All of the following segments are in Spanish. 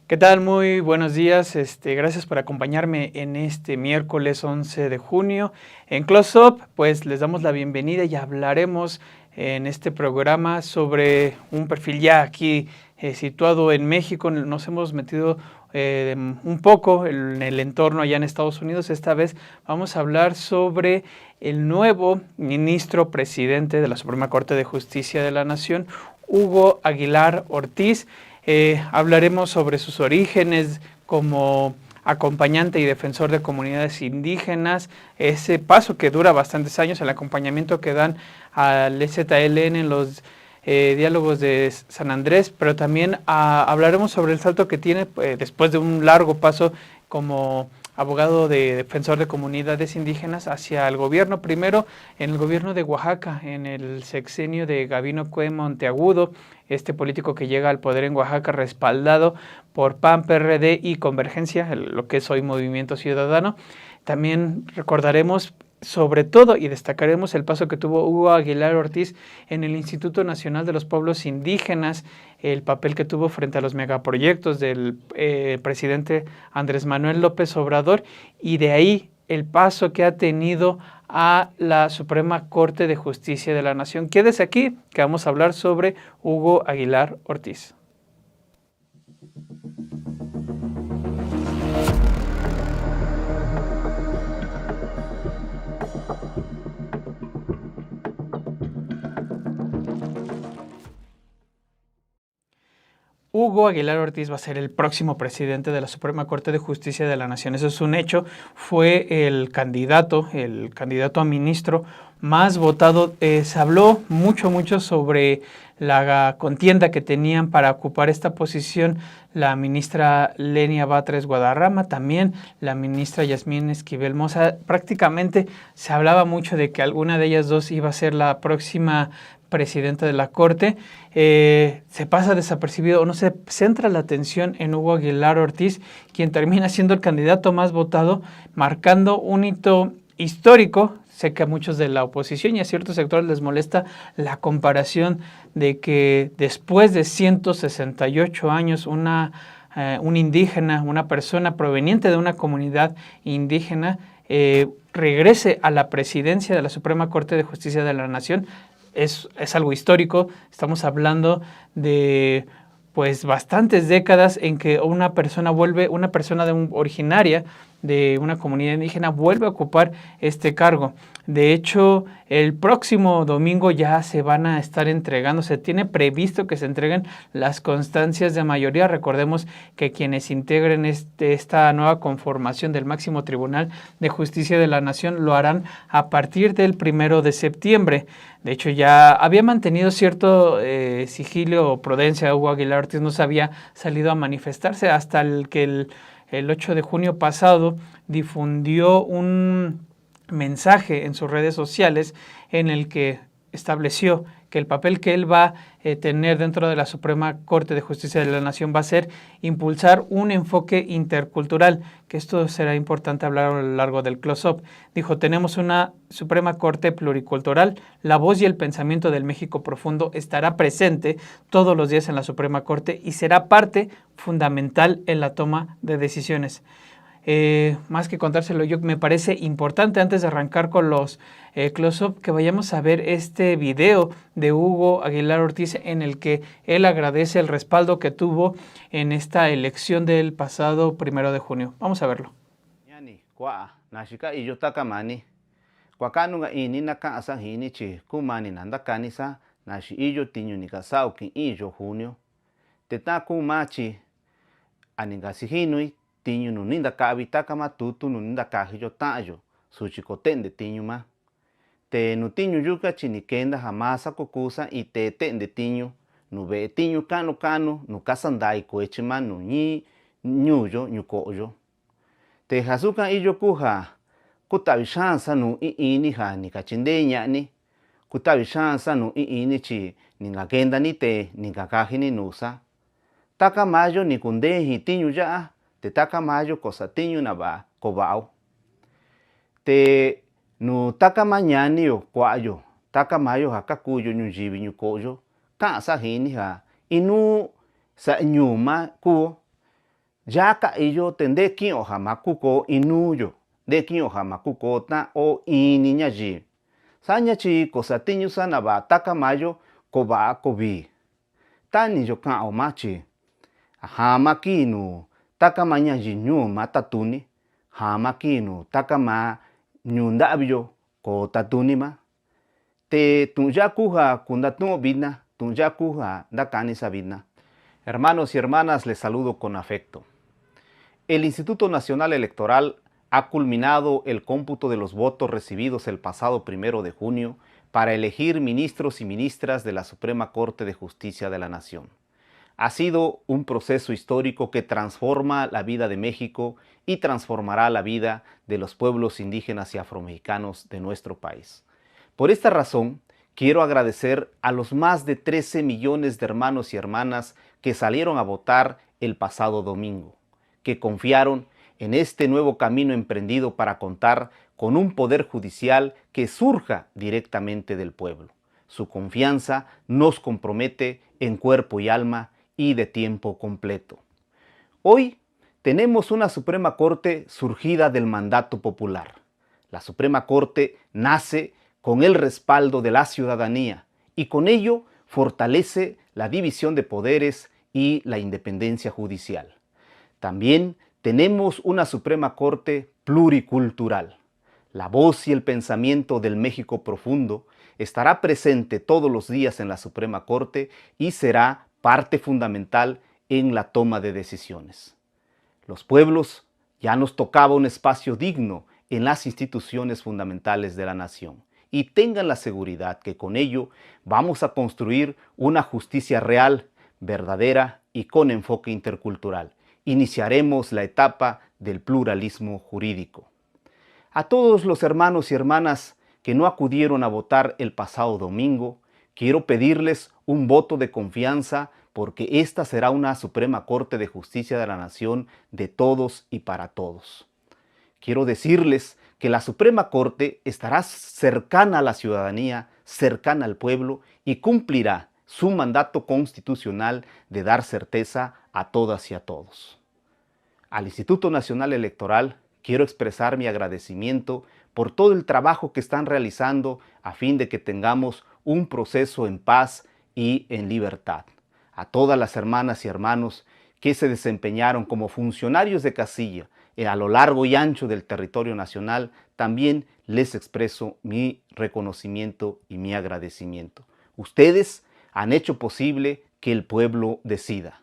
¿Qué tal? Muy buenos días. Gracias por acompañarme en este miércoles 11 de junio. En Close Up, pues les damos la bienvenida y hablaremos en este programa sobre un perfil ya aquí situado en México. Nos hemos metido un poco en el entorno allá en Estados Unidos. Esta vez vamos a hablar sobre el nuevo ministro presidente de la Suprema Corte de Justicia de la Nación, Hugo Aguilar Ortiz. Hablaremos sobre sus orígenes como acompañante y defensor de comunidades indígenas, ese paso que dura bastantes años, el acompañamiento que dan al EZLN en los diálogos de San Andrés, pero también hablaremos sobre el salto que tiene después de un largo paso como abogado de defensor de comunidades indígenas hacia el gobierno, primero en el gobierno de Oaxaca, en el sexenio de Gabino Cue Monteagudo, este político que llega al poder en Oaxaca respaldado por PAN, PRD y Convergencia, lo que es hoy Movimiento Ciudadano. También recordaremos sobre todo y destacaremos el paso que tuvo Hugo Aguilar Ortiz en el Instituto Nacional de los Pueblos Indígenas, el papel que tuvo frente a los megaproyectos del presidente Andrés Manuel López Obrador y de ahí el paso que ha tenido a la Suprema Corte de Justicia de la Nación. Quédese aquí, que vamos a hablar sobre Hugo Aguilar Ortiz. Hugo Aguilar Ortiz va a ser el próximo presidente de la Suprema Corte de Justicia de la Nación. Eso es un hecho. Fue el candidato a ministro más votado. Se habló mucho sobre la contienda que tenían para ocupar esta posición la ministra Lenia Batres Guadarrama, también la ministra Yasmín Esquivel Moza. Prácticamente se hablaba mucho de que alguna de ellas dos iba a ser la próxima presidenta de la Corte. Se pasa desapercibido o no se centra la atención en Hugo Aguilar Ortiz, quien termina siendo el candidato más votado, marcando un hito histórico. Sé que a muchos de la oposición y a ciertos sectores les molesta la comparación de que después de 168 años un indígena, una persona proveniente de una comunidad indígena, regrese a la presidencia de la Suprema Corte de Justicia de la Nación. Es algo histórico. Estamos hablando de pues bastantes décadas en que una persona originaria de una comunidad indígena vuelve a ocupar este cargo. De hecho, el próximo domingo ya se van a estar entregando, se tiene previsto que se entreguen las constancias de mayoría. Recordemos que quienes integren esta nueva conformación del máximo Tribunal de Justicia de la Nación lo harán a partir del 1 de septiembre. De hecho, ya había mantenido cierto sigilio o prudencia. Hugo Aguilar Ortiz no se había salido a manifestarse hasta que el 8 de junio pasado difundió un mensaje en sus redes sociales en el que estableció que el papel que él va a tener dentro de la Suprema Corte de Justicia de la Nación va a ser impulsar un enfoque intercultural, que esto será importante hablar a lo largo del close-up. Dijo, tenemos una Suprema Corte pluricultural, la voz y el pensamiento del México profundo estará presente todos los días en la Suprema Corte y será parte fundamental en la toma de decisiones. Más que contárselo yo, me parece importante antes de arrancar con los close-up que vayamos a ver este video de Hugo Aguilar Ortiz en el que él agradece el respaldo que tuvo en esta elección del pasado 1 de junio. Vamos a verlo. Tiñu nu ninda kavi takama tutu nu ninda kaji yo ta'yo suchi kotende tiñu ma te nu tiñu yuka chi ni kenda jamasa kokusa y te tende tiñu nu ve tiñu kanu nu kasandai kuechi ma nu ñi ñuyo ñukoyo te jasuka iyo kuja kutavi shansa nu ini ja ni kachinde ña'ni kutavi shansa nu ini chi ninga kenda ni te ninga kaji ni nusa taka mayo ni kundeji tiñu ya'a te taka mayo kosa tiñu na va kobao te nu taka mañani yo kuayo taka mayo ja kakuyo ñuyivi ñukoyo ka'sa jini ja inu sa ñuma kuo Yaka iyo tende ki o hamakuko inuyo, de ki o hamakuko ta o ini ñayi. Saña chi cosatiño sanaba takamayo koba kobi. Tani yo kan o machi. Hamakinu takama ñayi ñuma tatuni. Hamakinu takama ñundabyo ko tatunima. Te tunyakuja kundatun vina, tunyakuja dakani sabina. Hermanos y hermanas, les saludo con afecto. El Instituto Nacional Electoral ha culminado el cómputo de los votos recibidos el pasado 1 de junio para elegir ministros y ministras de la Suprema Corte de Justicia de la Nación. Ha sido un proceso histórico que transforma la vida de México y transformará la vida de los pueblos indígenas y afromexicanos de nuestro país. Por esta razón, quiero agradecer a los más de 13 millones de hermanos y hermanas que salieron a votar el pasado domingo, que confiaron en este nuevo camino emprendido para contar con un poder judicial que surja directamente del pueblo. Su confianza nos compromete en cuerpo y alma y de tiempo completo. Hoy tenemos una Suprema Corte surgida del mandato popular. La Suprema Corte nace con el respaldo de la ciudadanía y con ello fortalece la división de poderes y la independencia judicial. También tenemos una Suprema Corte pluricultural. La voz y el pensamiento del México profundo estará presente todos los días en la Suprema Corte y será parte fundamental en la toma de decisiones. Los pueblos ya nos tocaba un espacio digno en las instituciones fundamentales de la nación. Y tengan la seguridad que con ello vamos a construir una justicia real, verdadera y con enfoque intercultural. Iniciaremos la etapa del pluralismo jurídico. A todos los hermanos y hermanas que no acudieron a votar el pasado domingo, quiero pedirles un voto de confianza porque esta será una Suprema Corte de Justicia de la Nación de todos y para todos. Quiero decirles que la Suprema Corte estará cercana a la ciudadanía, cercana al pueblo y cumplirá su mandato constitucional de dar certeza a todas y a todos. Al Instituto Nacional Electoral quiero expresar mi agradecimiento por todo el trabajo que están realizando a fin de que tengamos un proceso en paz y en libertad. A todas las hermanas y hermanos que se desempeñaron como funcionarios de casilla a lo largo y ancho del territorio nacional, también les expreso mi reconocimiento y mi agradecimiento. Ustedes han hecho posible que el pueblo decida.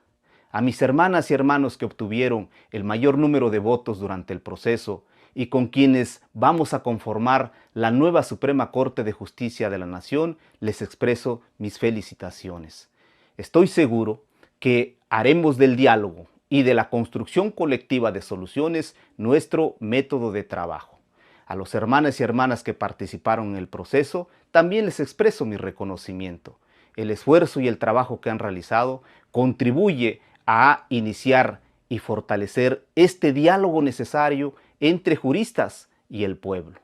A mis hermanas y hermanos que obtuvieron el mayor número de votos durante el proceso y con quienes vamos a conformar la nueva Suprema Corte de Justicia de la Nación, les expreso mis felicitaciones. Estoy seguro que haremos del diálogo y de la construcción colectiva de soluciones nuestro método de trabajo. A los hermanos y hermanas que participaron en el proceso, también les expreso mi reconocimiento. El esfuerzo y el trabajo que han realizado contribuye a iniciar y fortalecer este diálogo necesario entre juristas y el pueblo.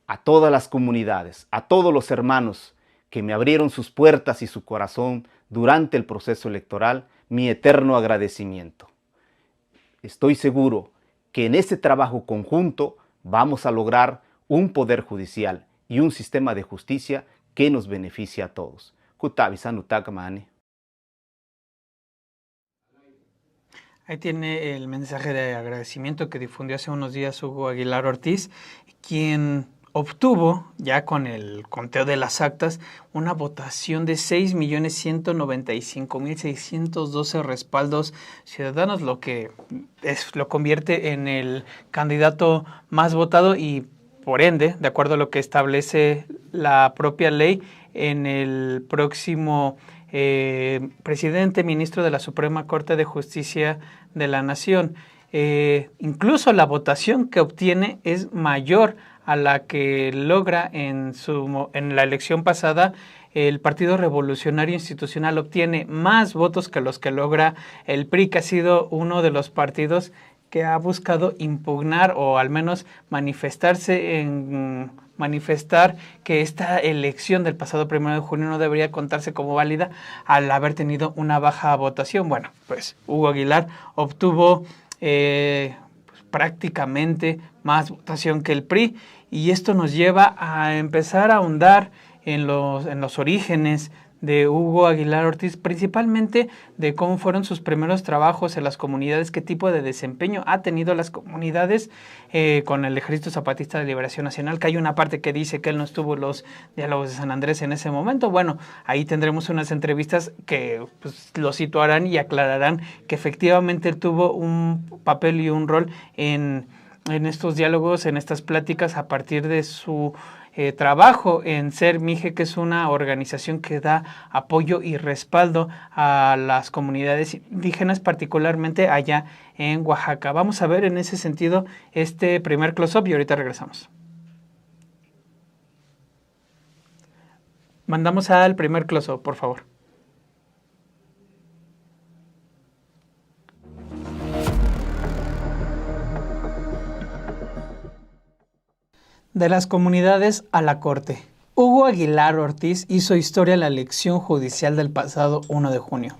A todas las comunidades, a todos los hermanos que me abrieron sus puertas y su corazón durante el proceso electoral, mi eterno agradecimiento. Estoy seguro que en este trabajo conjunto vamos a lograr un poder judicial y un sistema de justicia que nos beneficie a todos. Ahí tiene el mensaje de agradecimiento que difundió hace unos días Hugo Aguilar Ortiz, quien obtuvo, ya con el conteo de las actas, una votación de 6.195.612 respaldos ciudadanos, lo que lo convierte en el candidato más votado y, por ende, de acuerdo a lo que establece la propia ley, en el próximo presidente, ministro de la Suprema Corte de Justicia de la Nación. Incluso la votación que obtiene es mayor a la que logra en la elección pasada. El Partido Revolucionario Institucional obtiene más votos que los que logra el PRI, que ha sido uno de los partidos que ha buscado impugnar o al menos manifestar que esta elección del pasado 1 de junio no debería contarse como válida al haber tenido una baja votación. Bueno, pues Hugo Aguilar obtuvo prácticamente más votación que el PRI, y esto nos lleva a empezar a ahondar en los orígenes de Hugo Aguilar Ortiz, principalmente de cómo fueron sus primeros trabajos en las comunidades, qué tipo de desempeño ha tenido las comunidades con el Ejército Zapatista de Liberación Nacional, que hay una parte que dice que él no estuvo en los diálogos de San Andrés en ese momento. Bueno, ahí tendremos unas entrevistas que pues, lo situarán y aclararán que efectivamente él tuvo un papel y un rol en estos diálogos, en estas pláticas, a partir de su trabajo en Ser Mije, que es una organización que da apoyo y respaldo a las comunidades indígenas, particularmente allá en Oaxaca. Vamos a ver en ese sentido este primer close-up y ahorita regresamos. Mandamos al primer close-up, por favor. De las comunidades a la corte. Hugo Aguilar Ortiz hizo historia en la elección judicial del pasado 1 de junio.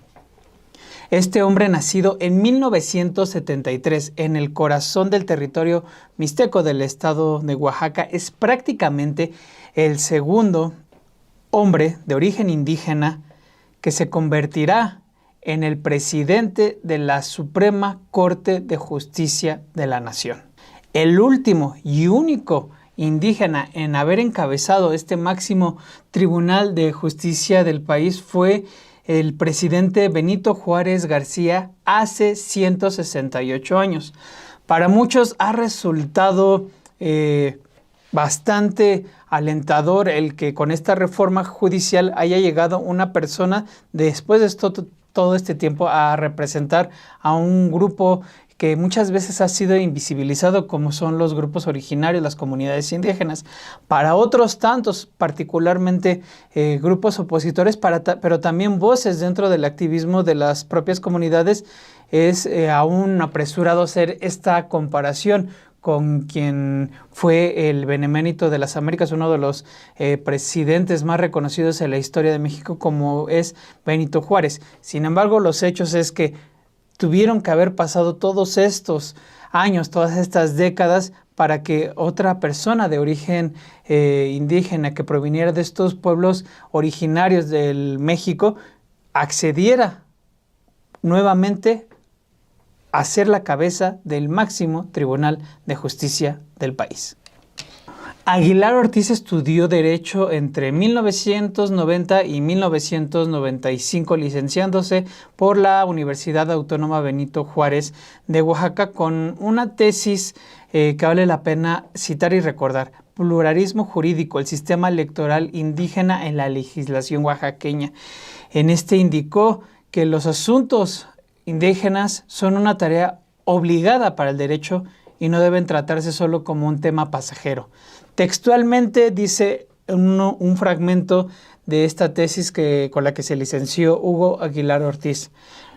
Este hombre, nacido en 1973 en el corazón del territorio mixteco del estado de Oaxaca, es prácticamente el segundo hombre de origen indígena que se convertirá en el presidente de la Suprema Corte de Justicia de la Nación. El último y único indígena en haber encabezado este máximo tribunal de justicia del país fue el presidente Benito Juárez García hace 168 años. Para muchos ha resultado bastante alentador el que con esta reforma judicial haya llegado una persona después de todo este tiempo a representar a un grupo que muchas veces ha sido invisibilizado, como son los grupos originarios, las comunidades indígenas. Para otros tantos, particularmente grupos opositores, pero también voces dentro del activismo de las propias comunidades, es aún apresurado hacer esta comparación con quien fue el Benemérito de las Américas, uno de los presidentes más reconocidos en la historia de México, como es Benito Juárez. Sin embargo, los hechos es que tuvieron que haber pasado todos estos años, todas estas décadas, para que otra persona de origen indígena que proviniera de estos pueblos originarios del México accediera nuevamente a ser la cabeza del máximo tribunal de justicia del país. Aguilar Ortiz estudió Derecho entre 1990 y 1995, licenciándose por la Universidad Autónoma Benito Juárez de Oaxaca con una tesis que vale la pena citar y recordar: Pluralismo jurídico, el sistema electoral indígena en la legislación oaxaqueña. En este indicó que los asuntos indígenas son una tarea obligada para el derecho y no deben tratarse solo como un tema pasajero. Textualmente dice un fragmento de esta tesis con la que se licenció Hugo Aguilar Ortiz: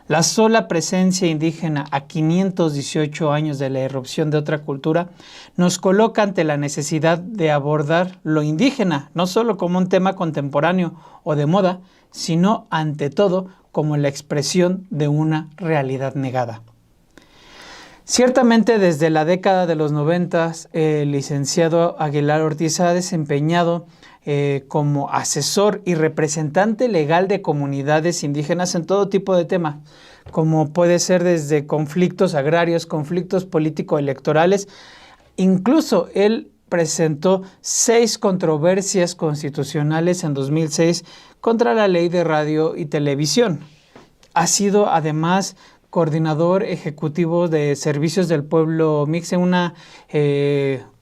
la sola presencia indígena a 518 años de la irrupción de otra cultura nos coloca ante la necesidad de abordar lo indígena no solo como un tema contemporáneo o de moda, sino ante todo como la expresión de una realidad negada. Ciertamente, desde la década de los 90, el licenciado Aguilar Ortiz ha desempeñado como asesor y representante legal de comunidades indígenas en todo tipo de temas, como puede ser desde conflictos agrarios, conflictos político-electorales. Incluso él presentó 6 controversias constitucionales en 2006 contra la ley de radio y televisión. Ha sido además coordinador ejecutivo de Servicios del Pueblo Mixte, una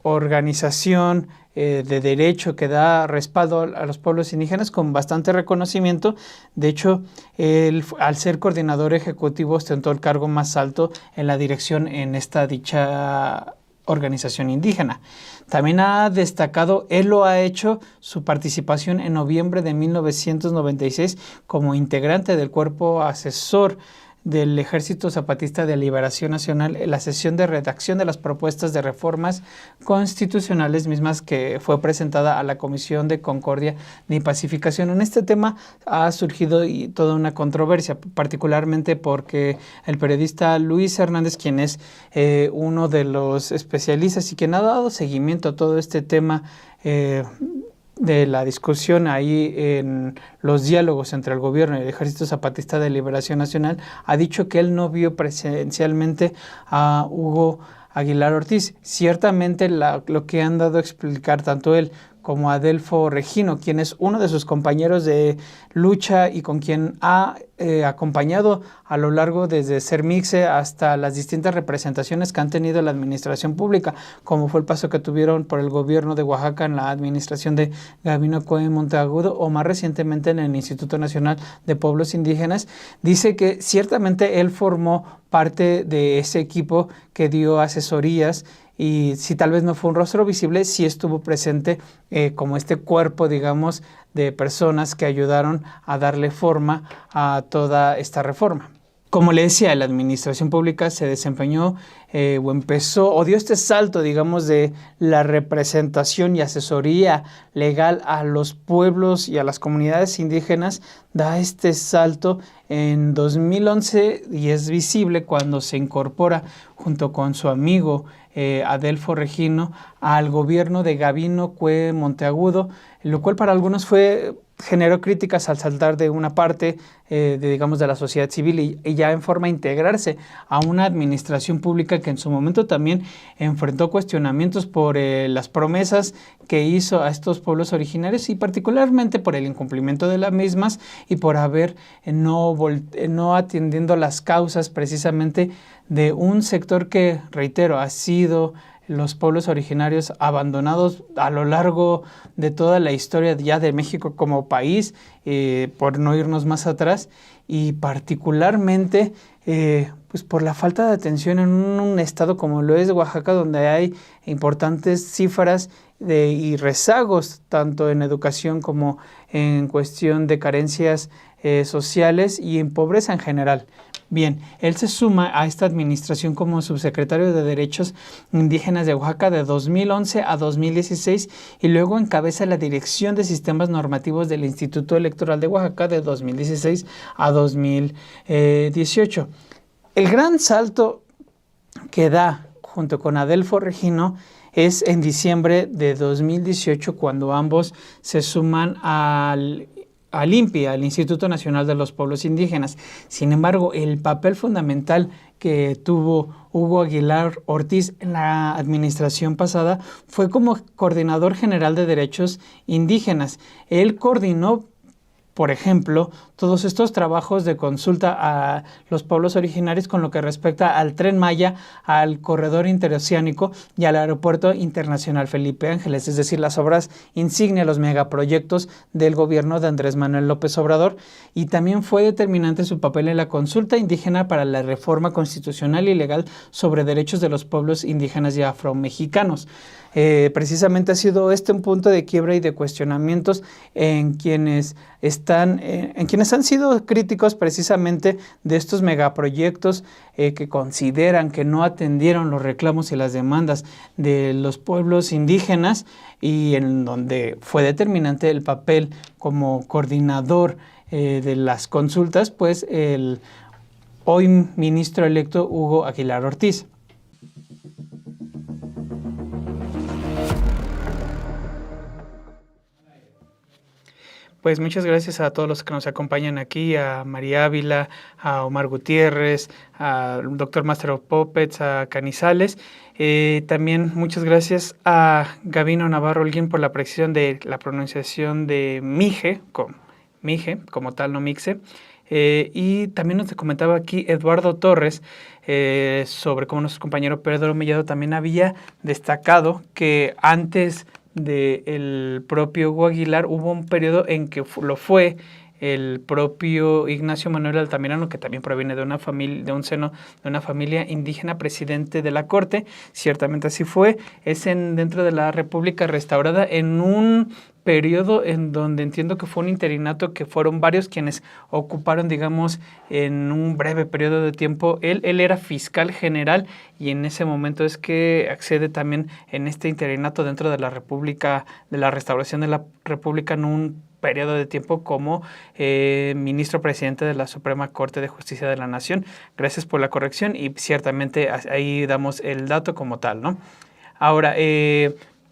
organización de derecho que da respaldo a los pueblos indígenas con bastante reconocimiento. De hecho, él, al ser coordinador ejecutivo, ostentó el cargo más alto en la dirección en dicha organización indígena. También ha destacado, él lo ha hecho, su participación en noviembre de 1996 como integrante del cuerpo asesor del Ejército Zapatista de Liberación Nacional en la sesión de redacción de las propuestas de reformas constitucionales mismas que fue presentada a la Comisión de Concordia y Pacificación. En este tema ha surgido toda una controversia, particularmente porque el periodista Luis Hernández, quien es uno de los especialistas y quien ha dado seguimiento a todo este tema de la discusión ahí en los diálogos entre el gobierno y el Ejército Zapatista de Liberación Nacional, ha dicho que él no vio presencialmente a Hugo Aguilar Ortiz. Ciertamente lo que han dado a explicar tanto él como Adelfo Regino, quien es uno de sus compañeros de lucha y con quien ha acompañado a lo largo desde ser Mixe hasta las distintas representaciones que han tenido la administración pública, como fue el paso que tuvieron por el gobierno de Oaxaca en la administración de Gabino Cue Monteagudo o más recientemente en el Instituto Nacional de Pueblos Indígenas. Dice que ciertamente él formó parte de ese equipo que dio asesorías y si tal vez no fue un rostro visible, sí estuvo presente como este cuerpo, digamos, de personas que ayudaron a darle forma a toda esta reforma. Como le decía, la administración pública se desempeñó o empezó o dio este salto, digamos, de la representación y asesoría legal a los pueblos y a las comunidades indígenas, da este salto en 2011 y es visible cuando se incorpora junto con su amigo Adelfo Regino al gobierno de Gabino Cue Monteagudo, lo cual para algunos generó críticas al saltar de una parte digamos, de la sociedad civil y ya en forma de integrarse a una administración pública que en su momento también enfrentó cuestionamientos por las promesas que hizo a estos pueblos originarios y particularmente por el incumplimiento de las mismas y por haber no atendiendo las causas precisamente de un sector que, reitero, ha sido los pueblos originarios abandonados a lo largo de toda la historia ya de México como país, por no irnos más atrás, y particularmente pues por la falta de atención en un estado como lo es Oaxaca, donde hay importantes cifras y rezagos tanto en educación como en cuestión de carencias sociales y en pobreza en general. Bien, él se suma a esta administración como subsecretario de Derechos Indígenas de Oaxaca de 2011 a 2016 y luego encabeza la Dirección de Sistemas Normativos del Instituto Electoral de Oaxaca de 2016 a 2018. El gran salto que da junto con Adelfo Regino es en diciembre de 2018 cuando ambos se suman al INPI, al Instituto Nacional de los Pueblos Indígenas. Sin embargo, el papel fundamental que tuvo Hugo Aguilar Ortiz en la administración pasada fue como coordinador general de derechos indígenas. Él coordinó, por ejemplo, todos estos trabajos de consulta a los pueblos originarios con lo que respecta al Tren Maya, al corredor interoceánico y al Aeropuerto Internacional Felipe Ángeles, es decir, las obras insignia, los megaproyectos del gobierno de Andrés Manuel López Obrador, y también fue determinante su papel en la consulta indígena para la reforma constitucional y legal sobre derechos de los pueblos indígenas y afromexicanos. Precisamente ha sido un punto de quiebra y de cuestionamientos en quienes han sido críticos precisamente de estos megaproyectos que consideran que no atendieron los reclamos y las demandas de los pueblos indígenas y en donde fue determinante el papel como coordinador de las consultas, pues el hoy ministro electo Hugo Aguilar Ortiz. Pues muchas gracias a todos los que nos acompañan aquí, a María Ávila, a Omar Gutiérrez, al doctor Master of Puppets, a Canizales. También muchas gracias a Gabino Navarro Holguín por la precisión de la pronunciación de Mije, como tal, no Mixe. Y también nos comentaba aquí Eduardo Torres sobre cómo nuestro compañero Pedro Mellado también había destacado que antes del propio Hugo Aguilar hubo un periodo en que lo fue el propio Ignacio Manuel Altamirano, que también proviene de una familia, de un seno de una familia indígena, presidente de la Corte. Ciertamente así fue. Es dentro de la República restaurada en un periodo en donde entiendo que fue un interinato, que fueron varios quienes ocuparon, digamos, en un breve periodo de tiempo. Él era fiscal general y en ese momento es que accede también en este interinato dentro de la República, de la restauración de la República, en un periodo de tiempo como ministro presidente de la Suprema Corte de Justicia de la Nación. Gracias por la corrección y ciertamente ahí damos el dato como tal, ¿no? Ahora,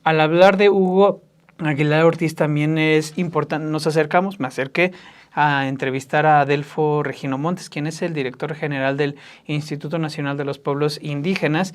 al hablar de Hugo Aguilar Ortiz también es importante, me acerqué a entrevistar a Adelfo Regino Montes, quien es el director general del Instituto Nacional de los Pueblos Indígenas,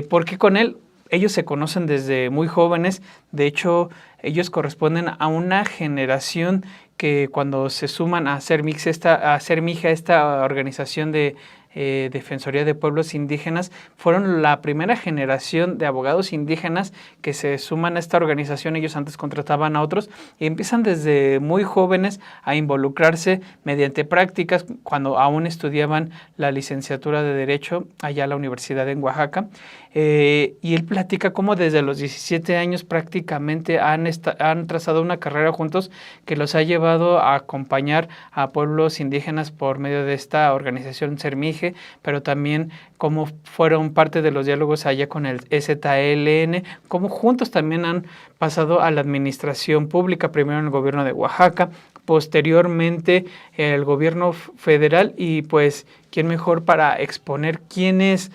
porque con él ellos se conocen desde muy jóvenes. De hecho, ellos corresponden a una generación que cuando se suman a hacer MIGA, esta organización de Defensoría de Pueblos Indígenas, fueron la primera generación de abogados indígenas que se suman a esta organización. Ellos antes contrataban a otros y empiezan desde muy jóvenes a involucrarse mediante prácticas cuando aún estudiaban la licenciatura de Derecho allá a la Universidad en Oaxaca. Y él platica cómo desde los 17 años prácticamente han trazado una carrera juntos que los ha llevado a acompañar a pueblos indígenas por medio de esta organización CERMIGE, pero también cómo fueron parte de los diálogos allá con el EZLN, cómo juntos también han pasado a la administración pública, primero en el gobierno de Oaxaca, posteriormente el gobierno federal, y pues quién mejor para exponer quién es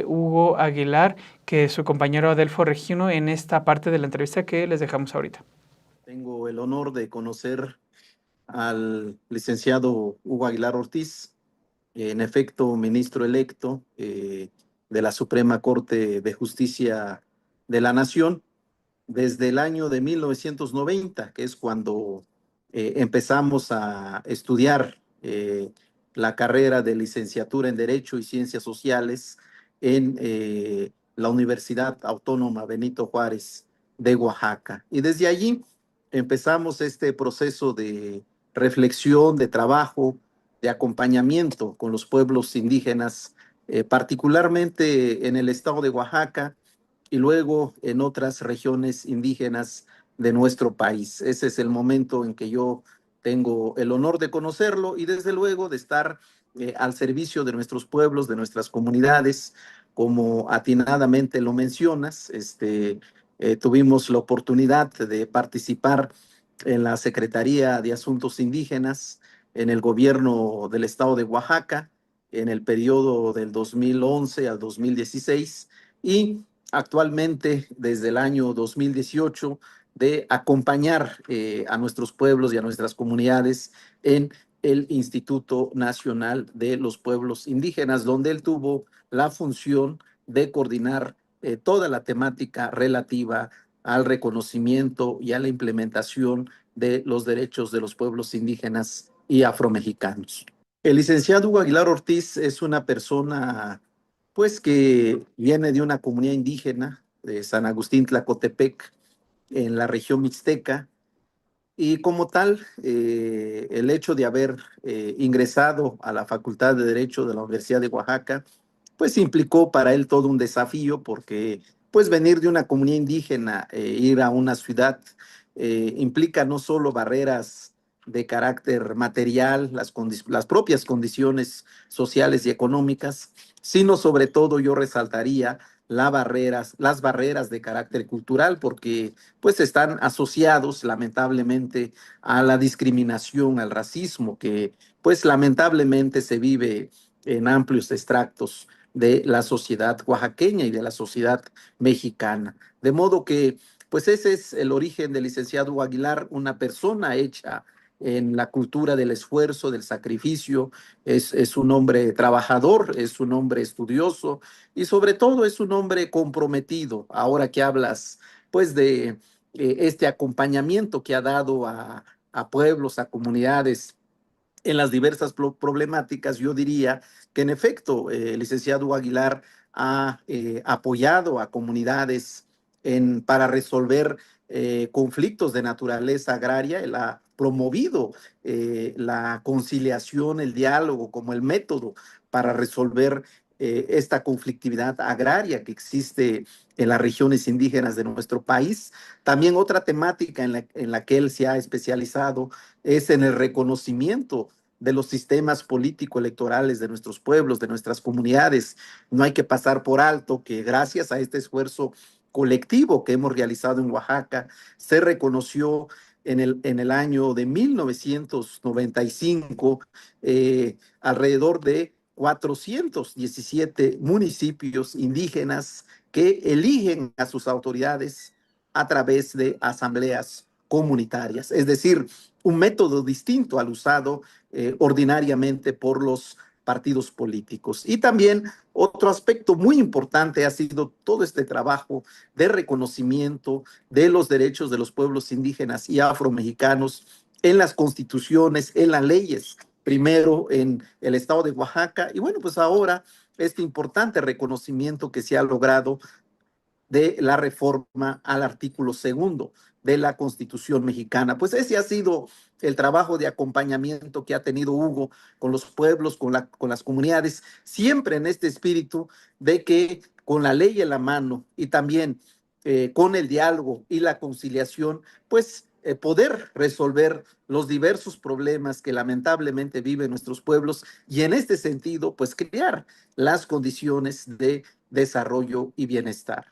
Hugo Aguilar que su compañero Adelfo Regino en esta parte de la entrevista que les dejamos ahorita. Tengo el honor de conocer al licenciado Hugo Aguilar Ortiz, en efecto ministro electo de la Suprema Corte de Justicia de la Nación desde el año de 1990, que es cuando empezamos a estudiar la carrera de licenciatura en Derecho y Ciencias Sociales en la Universidad Autónoma Benito Juárez de Oaxaca. Y desde allí empezamos este proceso de reflexión, de trabajo, de acompañamiento con los pueblos indígenas, particularmente en el estado de Oaxaca y luego en otras regiones indígenas de nuestro país. Ese es el momento en que yo tengo el honor de conocerlo y desde luego de estar al servicio de nuestros pueblos, de nuestras comunidades, como atinadamente lo mencionas. Tuvimos la oportunidad de participar en la Secretaría de Asuntos Indígenas en el gobierno del estado de Oaxaca en el periodo del 2011 al 2016 y actualmente desde el año 2018 de acompañar a nuestros pueblos y a nuestras comunidades en el Instituto Nacional de los Pueblos Indígenas, donde él tuvo la función de coordinar toda la temática relativa al reconocimiento y a la implementación de los derechos de los pueblos indígenas y afromexicanos. El licenciado Hugo Aguilar Ortiz es una persona pues que viene de una comunidad indígena de San Agustín Tlacotepec, en la región mixteca, y como tal, el hecho de haber ingresado a la Facultad de Derecho de la Universidad de Oaxaca, pues implicó para él todo un desafío, porque pues venir de una comunidad indígena, ir a una ciudad, implica no solo barreras de carácter material, las propias condiciones sociales y económicas, sino sobre todo yo resaltaría las barreras de carácter cultural, porque pues están asociados lamentablemente a la discriminación, al racismo, que pues lamentablemente se vive en amplios extractos de la sociedad oaxaqueña y de la sociedad mexicana. De modo que pues ese es el origen del licenciado Aguilar, una persona hecha en la cultura del esfuerzo, del sacrificio, es un hombre trabajador, es un hombre estudioso y sobre todo es un hombre comprometido. Ahora que hablas pues de este acompañamiento que ha dado a pueblos, a comunidades en las diversas problemáticas, yo diría que en efecto el licenciado Aguilar ha apoyado a comunidades para resolver conflictos de naturaleza agraria. Él ha promovido la conciliación, el diálogo como el método para resolver esta conflictividad agraria que existe en las regiones indígenas de nuestro país. También otra temática en la que él se ha especializado es en el reconocimiento de los sistemas político-electorales de nuestros pueblos, de nuestras comunidades. No hay que pasar por alto que gracias a este esfuerzo colectivo que hemos realizado en Oaxaca, se reconoció en el año de 1995 alrededor de 417 municipios indígenas que eligen a sus autoridades a través de asambleas comunitarias, es decir, un método distinto al usado ordinariamente por los partidos políticos. Y también otro aspecto muy importante ha sido todo este trabajo de reconocimiento de los derechos de los pueblos indígenas y afromexicanos en las constituciones, en las leyes, primero en el estado de Oaxaca y bueno, pues ahora este importante reconocimiento que se ha logrado de la reforma al artículo segundo de la Constitución mexicana. Pues ese ha sido el trabajo de acompañamiento que ha tenido Hugo con los pueblos, con las comunidades, siempre en este espíritu de que con la ley en la mano y también con el diálogo y la conciliación, pues poder resolver los diversos problemas que lamentablemente viven nuestros pueblos y en este sentido, pues crear las condiciones de desarrollo y bienestar.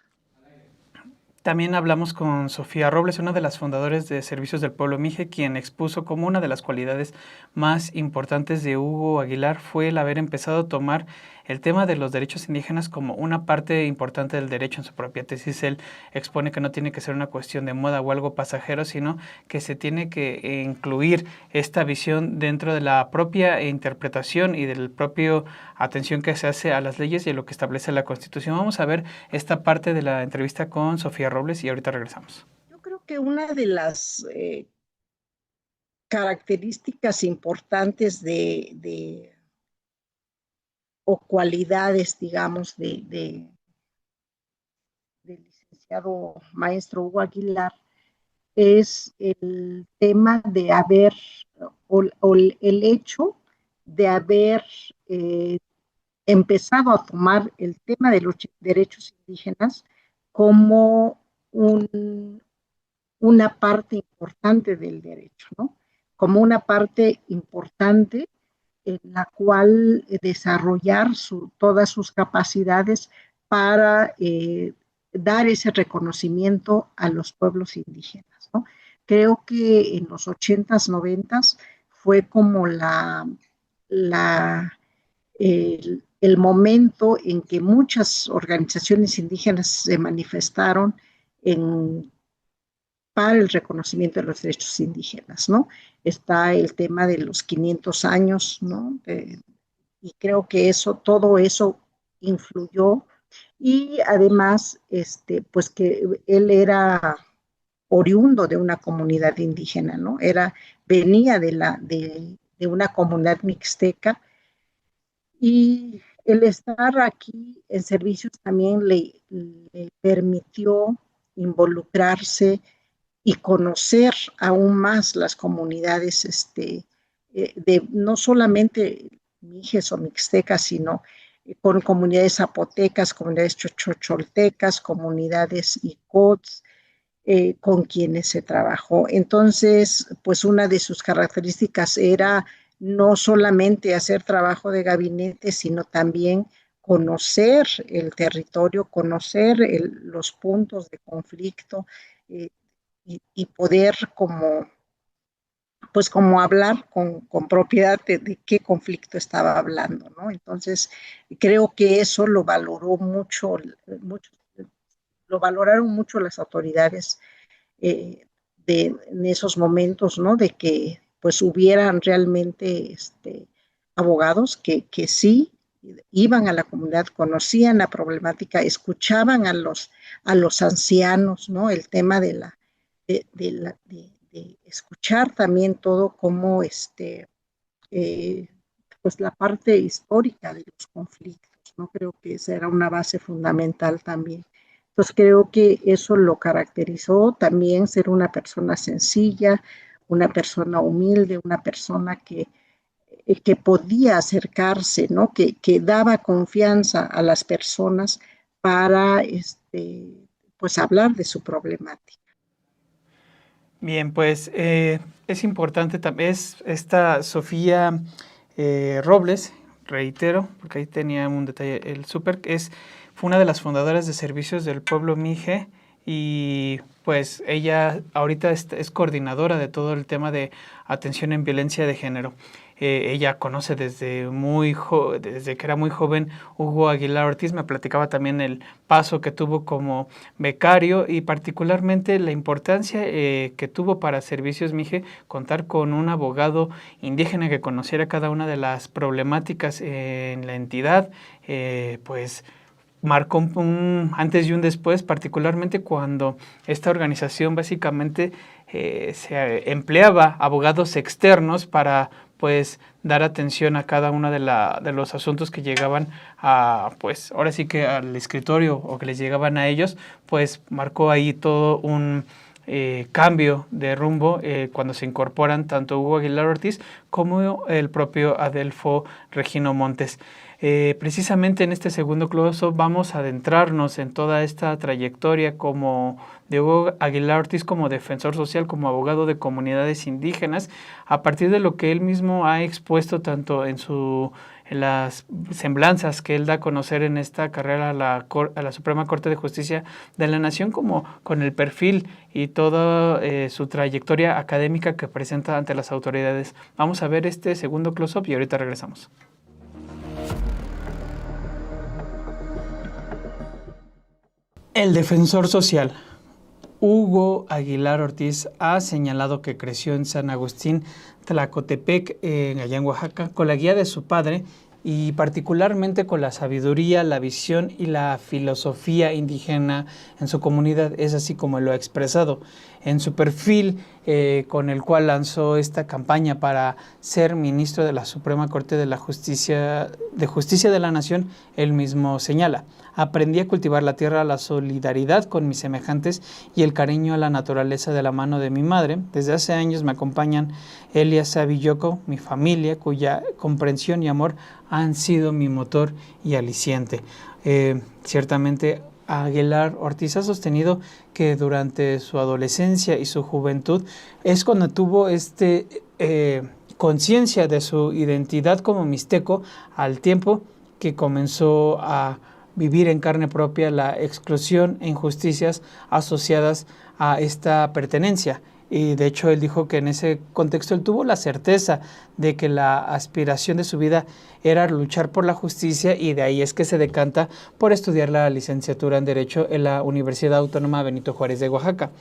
También hablamos con Sofía Robles, una de las fundadoras de Servicios del Pueblo Mije, quien expuso como una de las cualidades más importantes de Hugo Aguilar fue el haber empezado a tomar el tema de los derechos indígenas como una parte importante del derecho. En su propia tesis él expone que no tiene que ser una cuestión de moda o algo pasajero, sino que se tiene que incluir esta visión dentro de la propia interpretación y del propio atención que se hace a las leyes y a lo que establece la Constitución. Vamos a ver esta parte de la entrevista con Sofía Robles y ahorita regresamos. Yo creo que una de las características importantes o cualidades, digamos, del licenciado maestro Hugo Aguilar es el tema de haber, o el hecho de haber eh, empezado a tomar el tema de los derechos indígenas como una parte importante del derecho, ¿no? Como una parte importante en la cual desarrollar todas sus capacidades para dar ese reconocimiento a los pueblos indígenas, ¿no? Creo que en los 80s, 90s fue como el momento en que muchas organizaciones indígenas se manifestaron para el reconocimiento de los derechos indígenas, ¿no? Está el tema de los 500 años, ¿no? Y creo que todo eso influyó y además, pues que él era oriundo de una comunidad indígena, ¿no? Venía de una comunidad mixteca y el estar aquí en servicios también le permitió involucrarse y conocer aún más las comunidades no solamente mijes o mixtecas, sino con comunidades zapotecas, comunidades chochocholtecas, comunidades icots, con quienes se trabajó. Entonces, pues una de sus características era no solamente hacer trabajo de gabinete, sino también conocer el territorio, conocer los puntos de conflicto, eh, y poder pues como hablar con propiedad de qué conflicto estaba hablando, ¿no? Entonces, creo que eso lo valoraron mucho las autoridades en esos momentos, ¿no? De que pues hubieran realmente abogados que sí iban a la comunidad, conocían la problemática, escuchaban a los ancianos, ¿no? El tema de escuchar también todo como pues la parte histórica de los conflictos, ¿no? Creo que esa era una base fundamental también Entonces creo que eso lo caracterizó también ser una persona sencilla, una persona humilde, una persona que podía acercarse, ¿no? Que daba confianza a las personas para pues hablar de su problemática. Bien, pues es importante también, es esta Sofía Robles, reitero, porque ahí tenía un detalle, el súper, fue una de las fundadoras de Servicios del Pueblo Mije y pues ella ahorita es coordinadora de todo el tema de atención en violencia de género. Ella conoce desde que era muy joven Hugo Aguilar Ortiz, me platicaba también el paso que tuvo como becario y particularmente la importancia que tuvo para Servicios Mije contar con un abogado indígena que conociera cada una de las problemáticas en la entidad, pues marcó un antes y un después, particularmente cuando esta organización básicamente se empleaba abogados externos para pues dar atención a cada uno de los asuntos que llegaban a, pues ahora sí que al escritorio o que les llegaban a ellos, pues marcó ahí todo un cambio de rumbo cuando se incorporan tanto Hugo Aguilar Ortiz como el propio Adelfo Regino Montes. Precisamente en este segundo close-up vamos a adentrarnos en toda esta trayectoria como de Hugo Aguilar Ortiz como defensor social, como abogado de comunidades indígenas, a partir de lo que él mismo ha expuesto tanto en las semblanzas que él da a conocer en esta carrera a la Suprema Corte de Justicia de la Nación, como con el perfil y toda su trayectoria académica que presenta ante las autoridades. Vamos a ver este segundo close-up y ahorita regresamos. El defensor social. Hugo Aguilar Ortiz ha señalado que creció en San Agustín, Tlacotepec, allá en Oaxaca, con la guía de su padre y particularmente con la sabiduría, la visión y la filosofía indígena en su comunidad. Es así como lo ha expresado. En su perfil, con el cual lanzó esta campaña para ser ministro de la Suprema Corte de Justicia de la Nación, él mismo señala: aprendí a cultivar la tierra, la solidaridad con mis semejantes y el cariño a la naturaleza de la mano de mi madre. Desde hace años me acompañan Elia Savilloko, mi familia, cuya comprensión y amor han sido mi motor y aliciente. Ciertamente Aguilar Ortiz ha sostenido que durante su adolescencia y su juventud es cuando tuvo conciencia de su identidad como mixteco, al tiempo que comenzó a vivir en carne propia la exclusión e injusticias asociadas a esta pertenencia. Y de hecho él dijo que en ese contexto él tuvo la certeza de que la aspiración de su vida era luchar por la justicia, y de ahí es que se decanta por estudiar la licenciatura en Derecho en la Universidad Autónoma Benito Juárez de Oaxaca.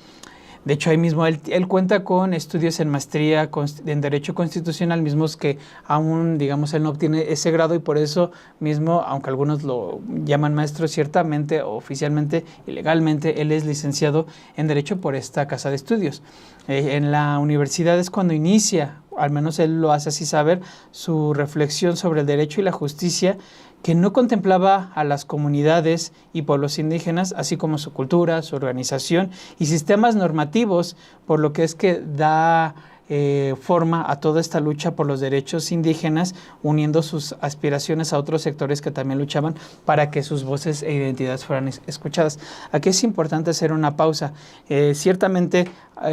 De hecho, ahí mismo él cuenta con estudios en maestría en Derecho Constitucional, mismos que aún, digamos, él no obtiene ese grado, y por eso mismo, aunque algunos lo llaman maestro, ciertamente, oficialmente y legalmente, él es licenciado en Derecho por esta casa de estudios. En la universidad es cuando inicia, al menos él lo hace así saber, su reflexión sobre el derecho y la justicia, que no contemplaba a las comunidades y pueblos indígenas, así como su cultura, su organización y sistemas normativos, por lo que es que da forma a toda esta lucha por los derechos indígenas, uniendo sus aspiraciones a otros sectores que también luchaban para que sus voces e identidades fueran escuchadas. Aquí es importante hacer una pausa. Ciertamente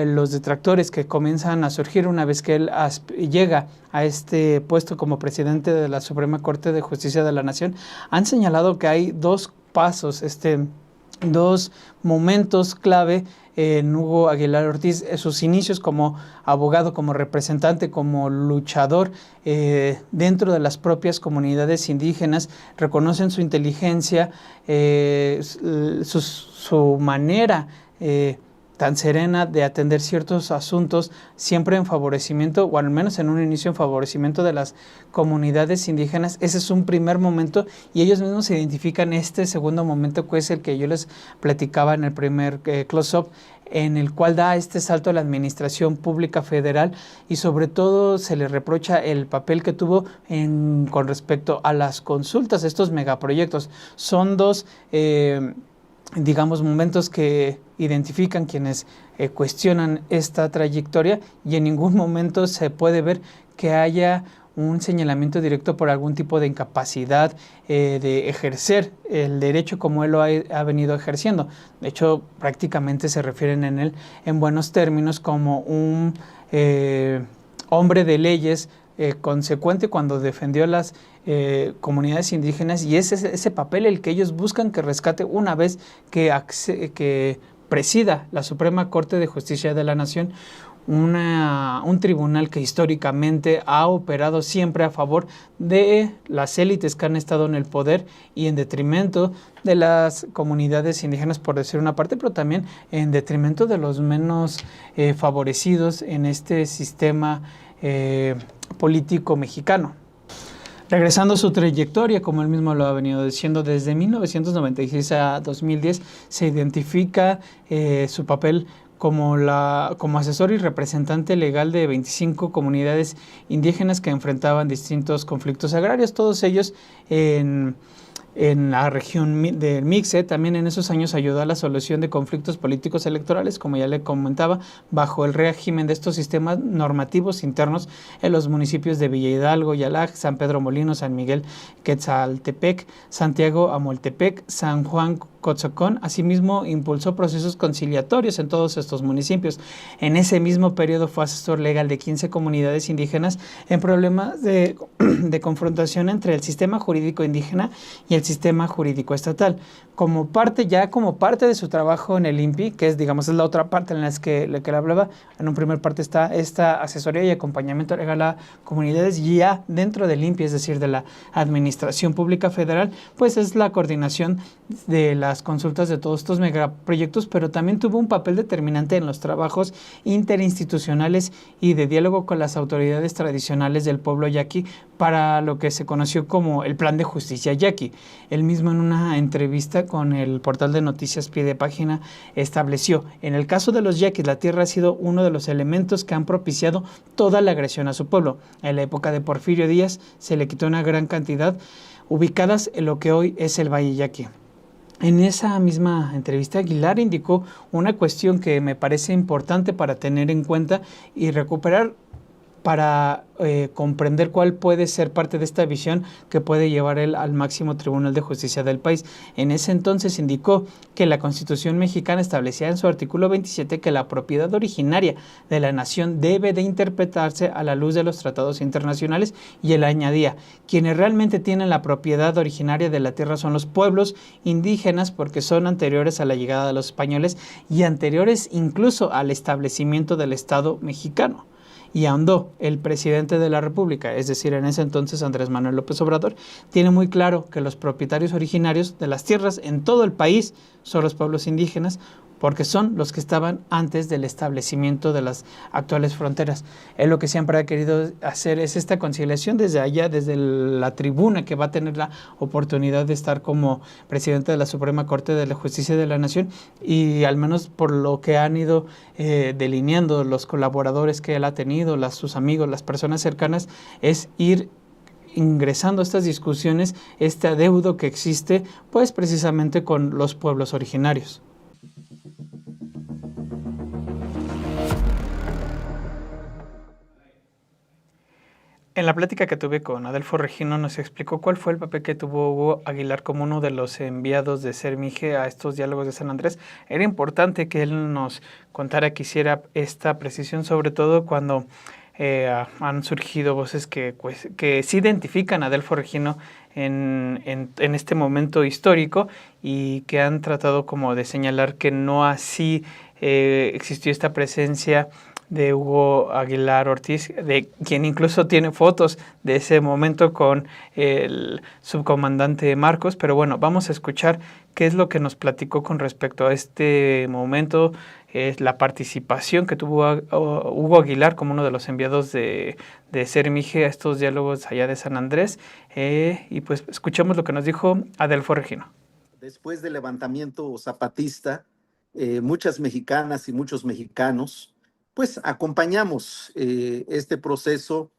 los detractores que comienzan a surgir una vez que él llega a este puesto como presidente de la Suprema Corte de Justicia de la Nación han señalado que hay dos pasos, dos momentos clave en Hugo Aguilar Ortiz: sus inicios como abogado, como representante, como luchador dentro de las propias comunidades indígenas. Reconocen su inteligencia, su manera tan serena de atender ciertos asuntos, siempre en favorecimiento, o al menos en un inicio en favorecimiento de las comunidades indígenas. Ese es un primer momento, y ellos mismos se identifican este segundo momento, que es el que yo les platicaba en el primer close-up, en el cual da este salto a la administración pública federal, y sobre todo se le reprocha el papel que tuvo con respecto a las consultas, estos megaproyectos. Son dos digamos, momentos que identifican quienes cuestionan esta trayectoria, y en ningún momento se puede ver que haya un señalamiento directo por algún tipo de incapacidad de ejercer el derecho como él lo ha venido ejerciendo. De hecho, prácticamente se refieren en él en buenos términos como un hombre de leyes consecuente cuando defendió las comunidades indígenas, y es ese papel el que ellos buscan que rescate una vez que presida la Suprema Corte de Justicia de la Nación, un tribunal que históricamente ha operado siempre a favor de las élites que han estado en el poder y en detrimento de las comunidades indígenas, por decir una parte, pero también en detrimento de los menos favorecidos en este sistema político mexicano. Regresando a su trayectoria, como él mismo lo ha venido diciendo, desde 1996 a 2010 se identifica su papel como asesor y representante legal de 25 comunidades indígenas que enfrentaban distintos conflictos agrarios, todos ellos en la región del Mixe. También en esos años ayudó a la solución de conflictos políticos electorales, como ya le comentaba, bajo el régimen de estos sistemas normativos internos en los municipios de Villa Hidalgo, Yalac, San Pedro Molino, San Miguel Quetzaltepec, Santiago Amoltepec, San Juan Cotzocón. Asimismo, impulsó procesos conciliatorios en todos estos municipios. En ese mismo periodo fue asesor legal de 15 comunidades indígenas en problemas de confrontación entre el sistema jurídico indígena y el sistema jurídico estatal. Como parte de su trabajo en el INPI, que es, digamos, es la otra parte en la que le hablaba, en un primer parte está esta asesoría y acompañamiento legal a comunidades, y ya dentro del INPI, es decir, de la Administración Pública Federal, pues es la coordinación de las consultas de todos estos megaproyectos, pero también tuvo un papel determinante en los trabajos interinstitucionales y de diálogo con las autoridades tradicionales del pueblo yaqui para lo que se conoció como el Plan de Justicia Yaqui. Él mismo, en una entrevista con el portal de noticias Pie de Página, estableció: en el caso de los yaquis, la tierra ha sido uno de los elementos que han propiciado toda la agresión a su pueblo. En la época de Porfirio Díaz se le quitó una gran cantidad ubicadas en lo que hoy es el Valle Yaqui. En esa misma entrevista, Aguilar indicó una cuestión que me parece importante para tener en cuenta y recuperar para comprender cuál puede ser parte de esta visión que puede llevar él al máximo tribunal de justicia del país. En ese entonces indicó que la Constitución mexicana establecía en su artículo 27 que la propiedad originaria de la nación debe de interpretarse a la luz de los tratados internacionales, y él añadía: quienes realmente tienen la propiedad originaria de la tierra son los pueblos indígenas, porque son anteriores a la llegada de los españoles y anteriores incluso al establecimiento del Estado mexicano. Y ahondó: el presidente de la República, es decir, en ese entonces Andrés Manuel López Obrador, tiene muy claro que los propietarios originarios de las tierras en todo el país son los pueblos indígenas, porque son los que estaban antes del establecimiento de las actuales fronteras. Él lo que siempre ha querido hacer es esta conciliación desde allá, desde la tribuna que va a tener la oportunidad de estar como presidente de la Suprema Corte de la Justicia de la Nación, y al menos por lo que han ido delineando los colaboradores que él ha tenido, sus amigos, las personas cercanas, es ir ingresando a estas discusiones, este adeudo que existe, pues precisamente con los pueblos originarios. En la plática que tuve con Adelfo Regino nos explicó cuál fue el papel que tuvo Hugo Aguilar como uno de los enviados de Sermije a estos diálogos de San Andrés. Era importante que él nos contara, que hiciera esta precisión, sobre todo cuando han surgido voces que sí identifican a Adelfo Regino en este momento histórico, y que han tratado como de señalar que no así existió esta presencia de Hugo Aguilar Ortiz, de quien incluso tiene fotos de ese momento con el subcomandante Marcos. Pero bueno, vamos a escuchar qué es lo que nos platicó con respecto a este momento, la participación que tuvo Hugo Aguilar como uno de los enviados de Sermije a estos diálogos allá de San Andrés, y pues escuchemos lo que nos dijo Adelfo Regino. Después del levantamiento zapatista, muchas mexicanas y muchos mexicanos pues acompañamos este proceso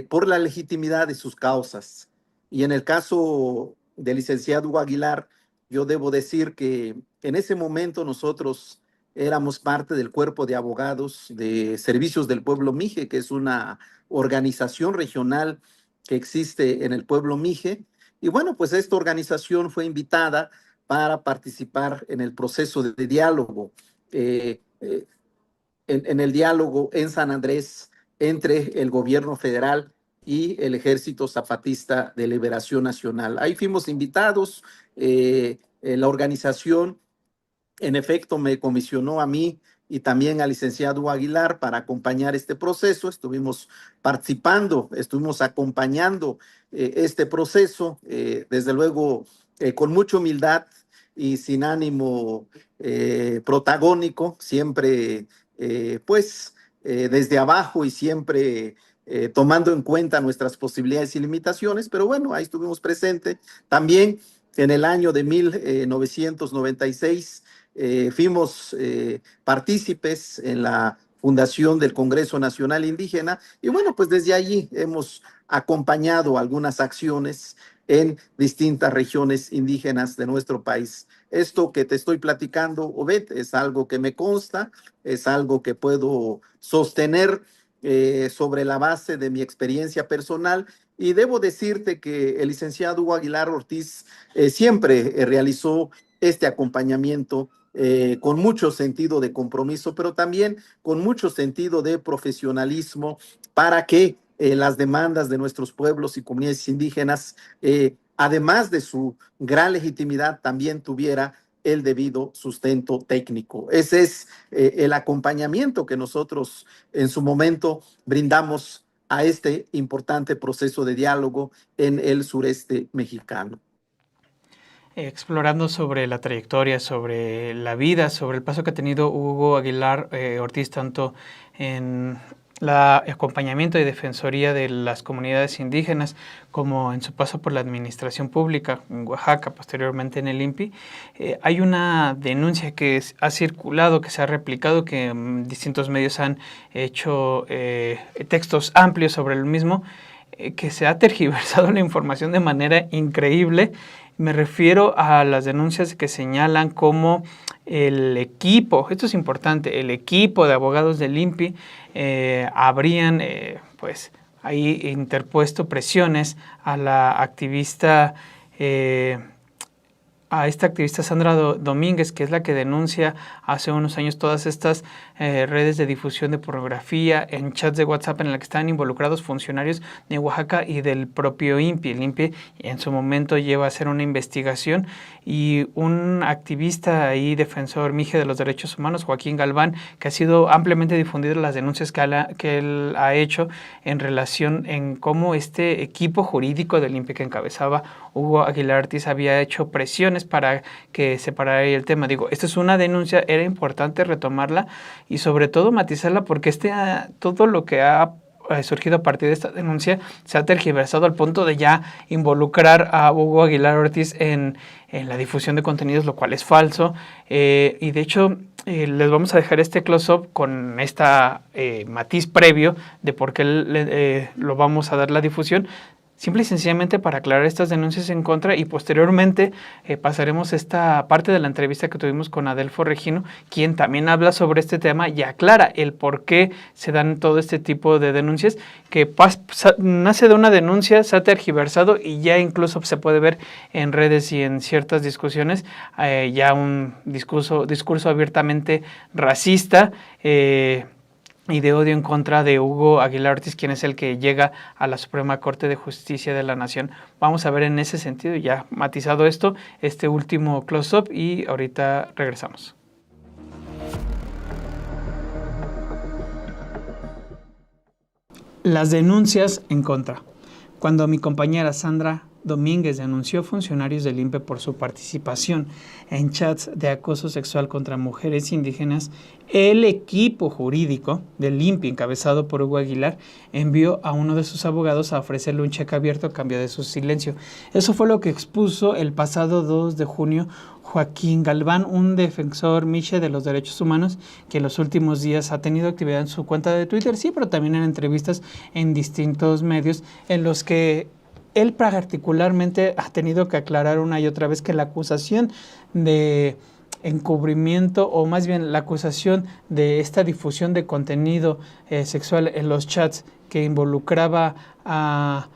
por la legitimidad de sus causas. Y en el caso del licenciado Hugo Aguilar, yo debo decir que en ese momento nosotros éramos parte del cuerpo de abogados de Servicios del Pueblo Mije, que es una organización regional que existe en el pueblo Mije. Y bueno, pues esta organización fue invitada para participar en el proceso de diálogo, en el diálogo en San Andrés entre el gobierno federal y el Ejército Zapatista de Liberación Nacional. Ahí fuimos invitados, la organización en efecto me comisionó a mí y también al licenciado Hugo Aguilar para acompañar este proceso. Estuvimos participando, estuvimos acompañando este proceso, desde luego con mucha humildad y sin ánimo protagónico, siempre desde abajo y siempre tomando en cuenta nuestras posibilidades y limitaciones, pero bueno, ahí estuvimos presentes. También en el año de 1996 fuimos partícipes en la fundación del Congreso Nacional Indígena y bueno, pues desde allí hemos acompañado algunas acciones en distintas regiones indígenas de nuestro país. Esto que te estoy platicando, Obed, es algo que me consta, es algo que puedo sostener sobre la base de mi experiencia personal y debo decirte que el licenciado Hugo Aguilar Ortiz siempre realizó este acompañamiento con mucho sentido de compromiso, pero también con mucho sentido de profesionalismo para que las demandas de nuestros pueblos y comunidades indígenas, además de su gran legitimidad, también tuviera el debido sustento técnico. Ese es el acompañamiento que nosotros en su momento brindamos a este importante proceso de diálogo en el sureste mexicano. Explorando sobre la trayectoria, sobre la vida, sobre el paso que ha tenido Hugo Aguilar Ortiz, tanto en el acompañamiento y defensoría de las comunidades indígenas, como en su paso por la administración pública en Oaxaca, posteriormente en el INPI, hay una denuncia que ha circulado, que se ha replicado, que distintos medios han hecho textos amplios sobre el mismo, que se ha tergiversado la información de manera increíble. Me refiero a las denuncias que señalan cómo el equipo, esto es importante, el equipo de abogados del INPI habrían ahí interpuesto presiones a la activista, a esta activista Sandra Domínguez, que es la que denuncia hace unos años todas estas redes de difusión de pornografía en chats de WhatsApp en la que están involucrados funcionarios de Oaxaca y del propio INPI. El INPI en su momento lleva a hacer una investigación y un activista y defensor mije de los derechos humanos, Joaquín Galván, que ha sido ampliamente difundido las denuncias que él ha hecho en relación en cómo este equipo jurídico del INPI que encabezaba Hugo Aguilar Ortiz había hecho presiones para que se parara el tema. Digo, esta es una denuncia, era importante retomarla y sobre todo matizarla porque todo lo que ha surgido a partir de esta denuncia se ha tergiversado al punto de ya involucrar a Hugo Aguilar Ortiz en la difusión de contenidos, lo cual es falso. Y de hecho, les vamos a dejar este close-up con esta matiz previo de por qué lo vamos a dar la difusión. Simple y sencillamente para aclarar estas denuncias en contra y posteriormente pasaremos esta parte de la entrevista que tuvimos con Adelfo Regino, quien también habla sobre este tema y aclara el por qué se dan todo este tipo de denuncias, que nace de una denuncia, se ha tergiversado y ya incluso se puede ver en redes y en ciertas discusiones ya un discurso abiertamente racista, y de odio en contra de Hugo Aguilar Ortiz, quien es el que llega a la Suprema Corte de Justicia de la Nación. Vamos a ver en ese sentido, ya matizado esto, este último close-up y ahorita regresamos. Las denuncias en contra. Cuando mi compañera Sandra Domínguez denunció funcionarios del INPE por su participación en chats de acoso sexual contra mujeres indígenas, el equipo jurídico del INPE, encabezado por Hugo Aguilar, envió a uno de sus abogados a ofrecerle un cheque abierto a cambio de su silencio. Eso fue lo que expuso el pasado 2 de junio Joaquín Galván, un defensor miche de los derechos humanos que en los últimos días ha tenido actividad en su cuenta de Twitter, sí, pero también en entrevistas en distintos medios en los que él particularmente ha tenido que aclarar una y otra vez que la acusación de encubrimiento, o más bien la acusación de esta difusión de contenido sexual en los chats que involucraba a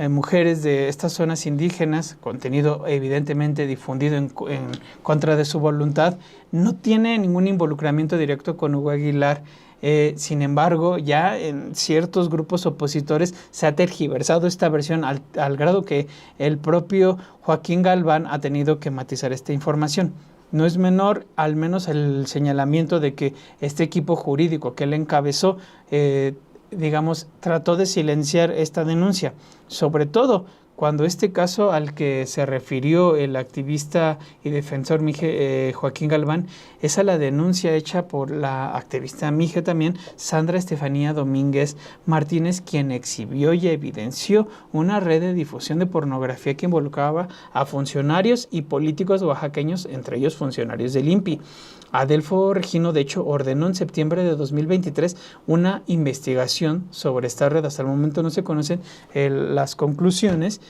mujeres de estas zonas indígenas, contenido evidentemente difundido en contra de su voluntad, no tiene ningún involucramiento directo con Hugo Aguilar. Sin embargo, ya en ciertos grupos opositores se ha tergiversado esta versión al grado que el propio Joaquín Galván ha tenido que matizar esta información. No es menor, al menos el señalamiento de que este equipo jurídico que él encabezó, digamos, trató de silenciar esta denuncia, sobre todo cuando este caso al que se refirió el activista y defensor Mije, Joaquín Galván, es a la denuncia hecha por la activista Mije también, Sandra Estefanía Domínguez Martínez, quien exhibió y evidenció una red de difusión de pornografía que involucraba a funcionarios y políticos oaxaqueños, entre ellos funcionarios del INPI. Adelfo Regino, de hecho, ordenó en septiembre de 2023 una investigación sobre esta red. Hasta el momento no se conocen las conclusiones.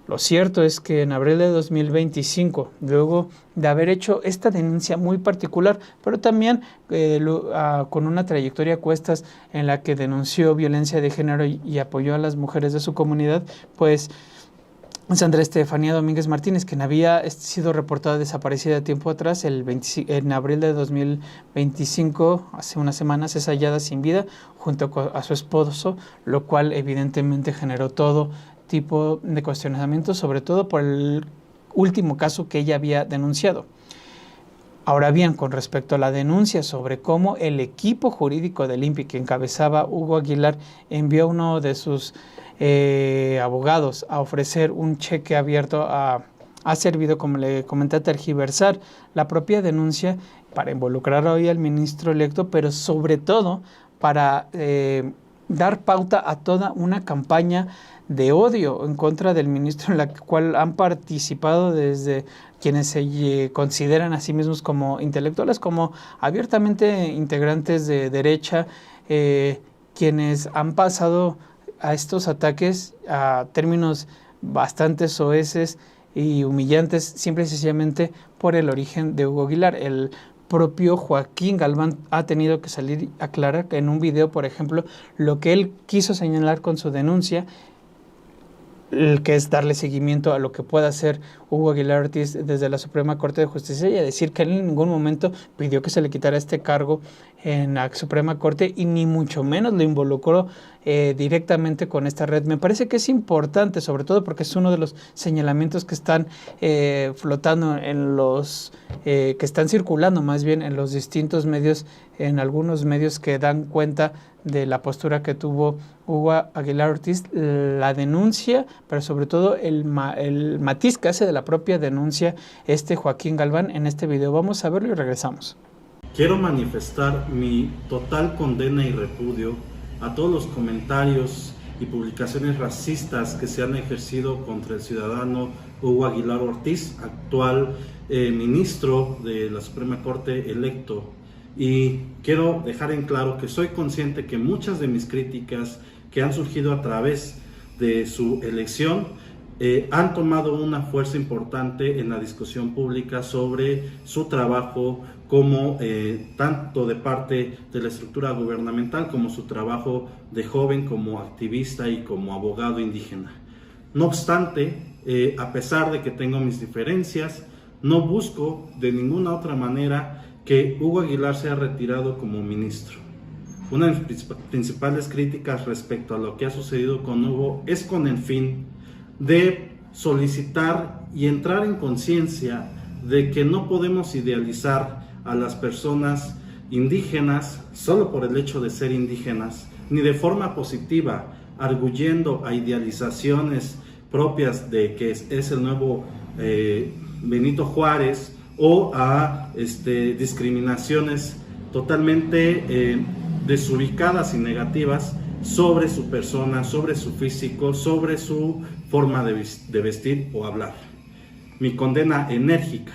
Lo cierto es que en abril de 2025, luego de haber hecho esta denuncia muy particular, pero también con una trayectoria a cuestas en la que denunció violencia de género y apoyó a las mujeres de su comunidad, pues Sandra Estefanía Domínguez Martínez, quien había sido reportada desaparecida tiempo atrás, en abril de 2025, hace unas semanas, es hallada sin vida junto a su esposo, lo cual evidentemente generó todo tipo de cuestionamientos, sobre todo por el último caso que ella había denunciado. Ahora bien, con respecto a la denuncia sobre cómo el equipo jurídico del INPI que encabezaba Hugo Aguilar envió a uno de sus abogados a ofrecer un cheque abierto, ha servido, como le comenté, a tergiversar la propia denuncia para involucrar hoy al ministro electo, pero sobre todo para dar pauta a toda una campaña de odio en contra del ministro, en la cual han participado desde quienes se consideran a sí mismos como intelectuales, como abiertamente integrantes de derecha, quienes han pasado a estos ataques a términos bastante soeces y humillantes, simple y sencillamente por el origen de Hugo Aguilar. El propio Joaquín Galván ha tenido que salir a aclarar que en un video, por ejemplo, lo que él quiso señalar con su denuncia, que es darle seguimiento a lo que pueda hacer Hugo Aguilar Ortiz desde la Suprema Corte de Justicia, y a decir que él en ningún momento pidió que se le quitara este cargo en la Suprema Corte y ni mucho menos lo involucró directamente con esta red. Me parece que es importante, sobre todo porque es uno de los señalamientos que están flotando en los que están circulando más bien en los distintos medios, en algunos medios que dan cuenta de la postura que tuvo Hugo Aguilar Ortiz, la denuncia, pero sobre todo el matiz que hace de la propia denuncia Joaquín Galván en este video. Vamos a verlo y regresamos. Quiero manifestar mi total condena y repudio a todos los comentarios y publicaciones racistas que se han ejercido contra el ciudadano Hugo Aguilar Ortiz, actual ministro de la Suprema Corte electo. Y quiero dejar en claro que soy consciente que muchas de mis críticas que han surgido a través de su elección han tomado una fuerza importante en la discusión pública sobre su trabajo como tanto de parte de la estructura gubernamental como su trabajo de joven como activista y como abogado indígena. No obstante, a pesar de que tengo mis diferencias, no busco de ninguna otra manera que Hugo Aguilar sea retirado como ministro. Una de mis principales críticas respecto a lo que ha sucedido con Hugo es con el fin de solicitar y entrar en conciencia de que no podemos idealizar a las personas indígenas solo por el hecho de ser indígenas, ni de forma positiva, arguyendo a idealizaciones propias de que es el nuevo Benito Juárez, o a discriminaciones totalmente desubicadas y negativas sobre su persona, sobre su físico, sobre su forma de vestir o hablar. Mi condena enérgica.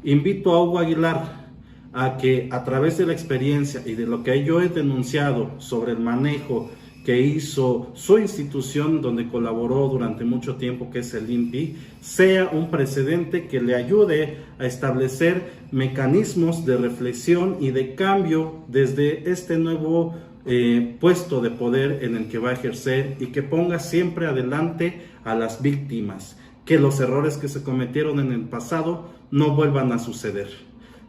Invito a Hugo Aguilar a que, a través de la experiencia y de lo que yo he denunciado sobre el manejo que hizo su institución donde colaboró durante mucho tiempo, que es el INPI, sea un precedente que le ayude a establecer mecanismos de reflexión y de cambio desde este nuevo puesto de poder en el que va a ejercer, y que ponga siempre adelante a las víctimas, que los errores que se cometieron en el pasado no vuelvan a suceder.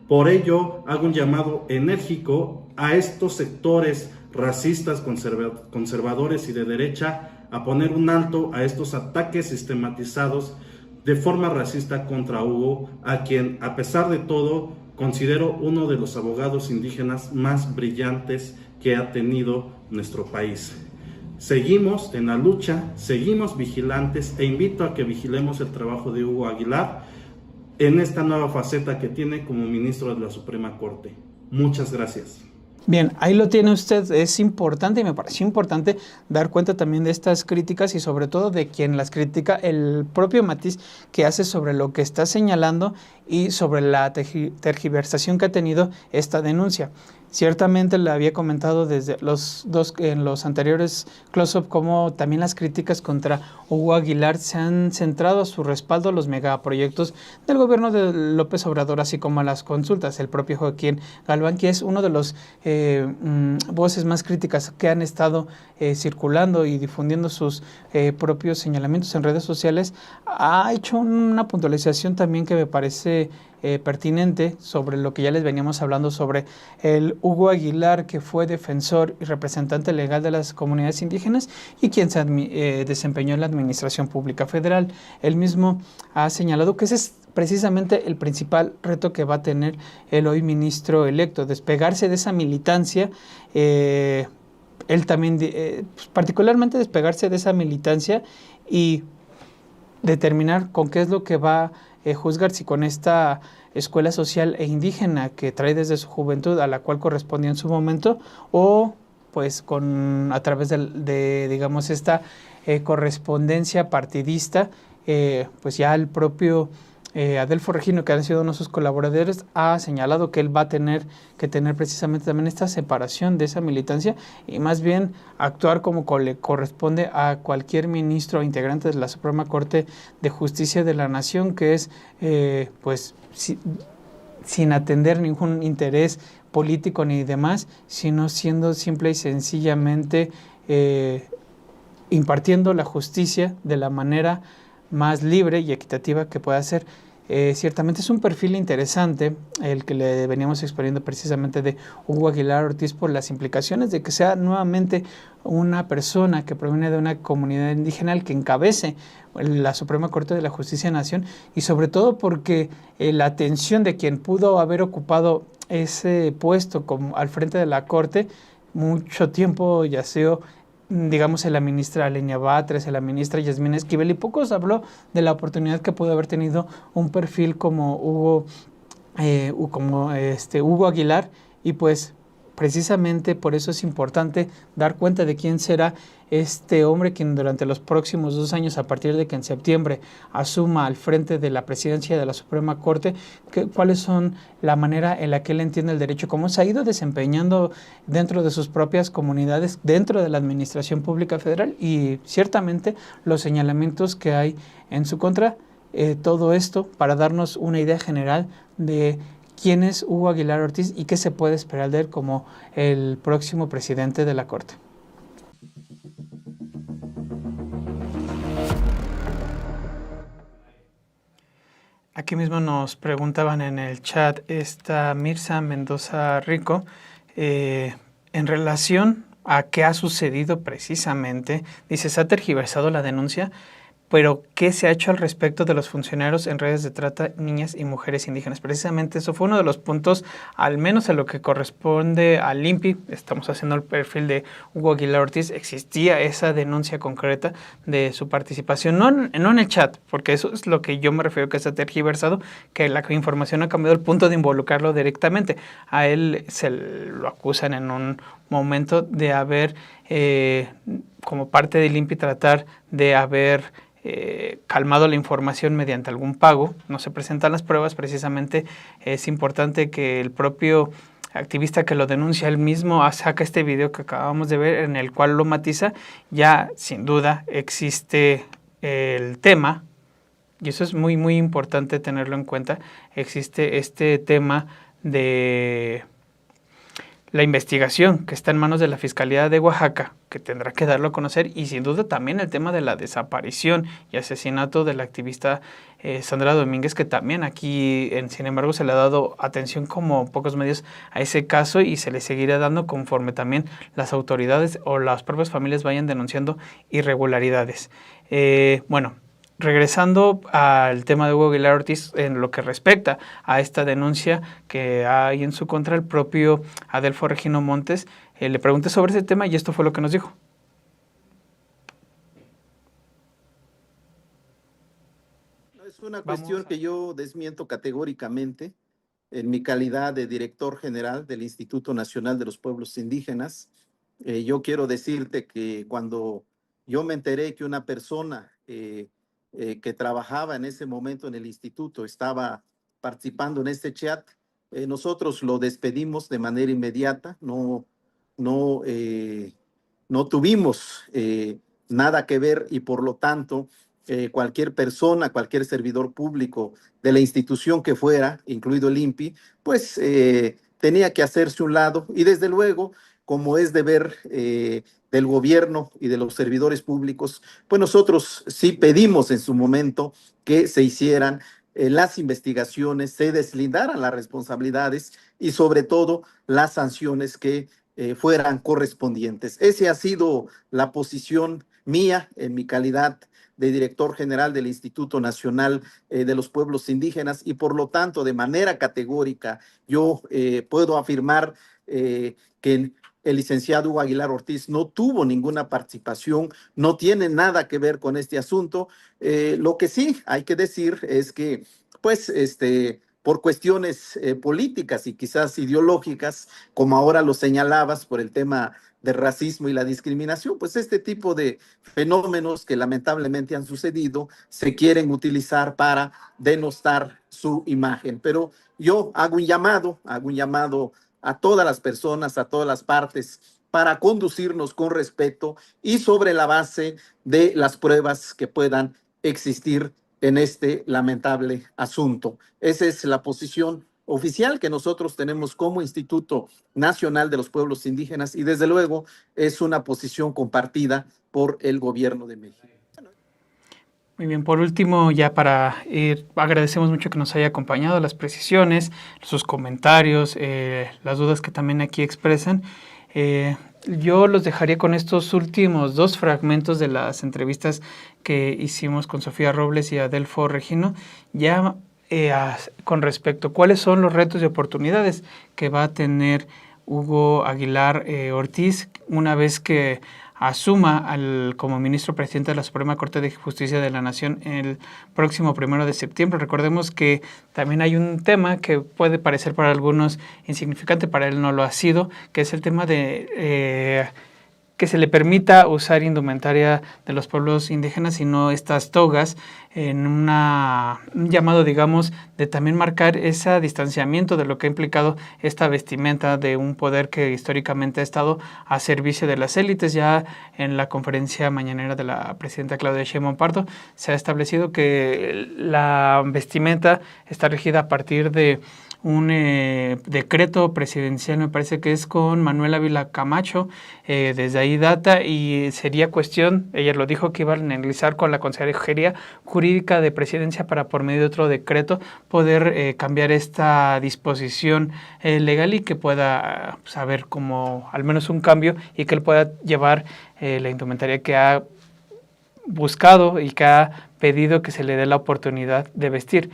Por ello, hago un llamado enérgico a estos sectores racistas, conservadores y de derecha a poner un alto a estos ataques sistematizados de forma racista contra Hugo, a quien, a pesar de todo, considero uno de los abogados indígenas más brillantes que ha tenido nuestro país. Seguimos en la lucha, seguimos vigilantes, e invito a que vigilemos el trabajo de Hugo Aguilar en esta nueva faceta que tiene como ministro de la Suprema Corte. Muchas gracias. Bien, ahí lo tiene usted. Es importante, y me pareció importante dar cuenta también de estas críticas, y sobre todo de quien las critica, el propio matiz que hace sobre lo que está señalando y sobre la tergiversación que ha tenido esta denuncia. Ciertamente le había comentado desde en los anteriores close-up como también las críticas contra Hugo Aguilar se han centrado a su respaldo a los megaproyectos del gobierno de López Obrador, así como a las consultas. El propio Joaquín Galván, que es uno de los voces más críticas que han estado circulando y difundiendo sus propios señalamientos en redes sociales, ha hecho una puntualización también que me parece pertinente sobre lo que ya les veníamos hablando sobre el Hugo Aguilar, que fue defensor y representante legal de las comunidades indígenas y quien se desempeñó en la Administración Pública Federal. Él mismo ha señalado que ese es precisamente el principal reto que va a tener el hoy ministro electo, despegarse de esa militancia. Él también, particularmente despegarse de esa militancia y determinar con qué es lo que va a juzgar, si con esta escuela social e indígena que trae desde su juventud, a la cual correspondió en su momento, o pues a través de digamos, esta correspondencia partidista. Pues ya el propio Adelfo Regino, que han sido uno de sus colaboradores, ha señalado que él va a tener que tener precisamente también esta separación de esa militancia y más bien actuar como le corresponde a cualquier ministro o integrante de la Suprema Corte de Justicia de la Nación, que es pues sin atender ningún interés político ni demás, sino siendo simple y sencillamente impartiendo la justicia de la manera más libre y equitativa que pueda ser. Ciertamente es un perfil interesante el que le veníamos exponiendo precisamente de Hugo Aguilar Ortiz, por las implicaciones de que sea nuevamente una persona que proviene de una comunidad indígena el que encabece la Suprema Corte de la Justicia de la Nación, y sobre todo porque la atención de quien pudo haber ocupado ese puesto como al frente de la Corte mucho tiempo yació, digamos, en la ministra Alenia Batres, en la ministra Yasmín Esquivel, y pocos habló de la oportunidad que pudo haber tenido un perfil como Hugo Aguilar, y pues precisamente por eso es importante dar cuenta de quién será este hombre quien durante los próximos 2 años, a partir de que en septiembre asuma al frente de la presidencia de la Suprema Corte, cuáles son la manera en la que él entiende el derecho, cómo se ha ido desempeñando dentro de sus propias comunidades, dentro de la Administración Pública Federal, y ciertamente los señalamientos que hay en su contra. Todo esto para darnos una idea general de quién es Hugo Aguilar Ortiz y qué se puede esperar de él como el próximo presidente de la Corte. Aquí mismo nos preguntaban en el chat esta Mirza Mendoza Rico en relación a qué ha sucedido precisamente. Dice, se ha tergiversado la denuncia, pero ¿qué se ha hecho al respecto de los funcionarios en redes de trata de niñas y mujeres indígenas? Precisamente eso fue uno de los puntos, al menos en lo que corresponde al INPI. Estamos haciendo el perfil de Hugo Aguilar Ortiz. Existía esa denuncia concreta de su participación, no en el chat, porque eso es lo que yo me refiero que se ha tergiversado, que la información ha cambiado al punto de involucrarlo directamente. A él se lo acusan en un momento de haber, como parte del INPI, tratar de haber calmado la información mediante algún pago. No se presentan las pruebas. Precisamente es importante que el propio activista que lo denuncia, él mismo saca este video que acabamos de ver en el cual lo matiza. Ya sin duda existe el tema, y eso es muy muy importante tenerlo en cuenta, existe este tema de la investigación que está en manos de la Fiscalía de Oaxaca, que tendrá que darlo a conocer, y sin duda también el tema de la desaparición y asesinato de la activista Sandra Domínguez, que también aquí, sin embargo, se le ha dado atención como pocos medios a ese caso, y se le seguirá dando conforme también las autoridades o las propias familias vayan denunciando irregularidades. Bueno, regresando al tema de Hugo Aguilar Ortiz, en lo que respecta a esta denuncia que hay en su contra, el propio Adelfo Regino Montes, le pregunté sobre ese tema y esto fue lo que nos dijo. Es una cuestión que yo desmiento categóricamente en mi calidad de director general del Instituto Nacional de los Pueblos Indígenas. Yo quiero decirte que cuando yo me enteré que una persona que trabajaba en ese momento en el instituto estaba participando en este chat, nosotros lo despedimos de manera inmediata. No, no tuvimos nada que ver, y por lo tanto cualquier persona, cualquier servidor público de la institución que fuera, incluido el INPI, pues tenía que hacerse un lado. Y desde luego, como es deber del gobierno y de los servidores públicos, pues nosotros sí pedimos en su momento que se hicieran las investigaciones, se deslindaran las responsabilidades y sobre todo las sanciones que fueran correspondientes. Esa ha sido la posición mía en mi calidad de director general del Instituto Nacional de los Pueblos Indígenas, y por lo tanto, de manera categórica, yo puedo afirmar que el licenciado Hugo Aguilar Ortiz no tuvo ninguna participación, no tiene nada que ver con este asunto. Lo que sí hay que decir es que, pues, por cuestiones políticas y quizás ideológicas, como ahora lo señalabas, por el tema del racismo y la discriminación, pues este tipo de fenómenos que lamentablemente han sucedido se quieren utilizar para denostar su imagen. Pero yo hago un llamado a todas las personas, a todas las partes, para conducirnos con respeto y sobre la base de las pruebas que puedan existir en este lamentable asunto. Esa es la posición oficial que nosotros tenemos como Instituto Nacional de los Pueblos Indígenas, y desde luego es una posición compartida por el gobierno de México. Muy bien, por último, ya para ir, agradecemos mucho que nos haya acompañado, las precisiones, sus comentarios, las dudas que también aquí expresan. Yo los dejaría con estos últimos dos fragmentos de las entrevistas que hicimos con Sofía Robles y Adelfo Regino, ya con respecto a cuáles son los retos y oportunidades que va a tener Hugo Aguilar Ortiz una vez que asuma como ministro presidente de la Suprema Corte de Justicia de la Nación el próximo 1 de septiembre. Recordemos que también hay un tema que puede parecer para algunos insignificante, para él no lo ha sido, que es el tema de que se le permita usar indumentaria de los pueblos indígenas y no estas togas, en un llamado, digamos, de también marcar ese distanciamiento de lo que ha implicado esta vestimenta de un poder que históricamente ha estado a servicio de las élites. Ya en la conferencia mañanera de la presidenta Claudia Sheinbaum Pardo se ha establecido que la vestimenta está regida a partir de un decreto presidencial, me parece que es con Manuel Ávila Camacho, desde ahí data, y sería cuestión, ella lo dijo, que iban a analizar con la Consejería Jurídica de Presidencia para, por medio de otro decreto, poder cambiar esta disposición legal y que pueda haber como al menos un cambio y que él pueda llevar la indumentaria que ha buscado y que ha pedido que se le dé la oportunidad de vestir.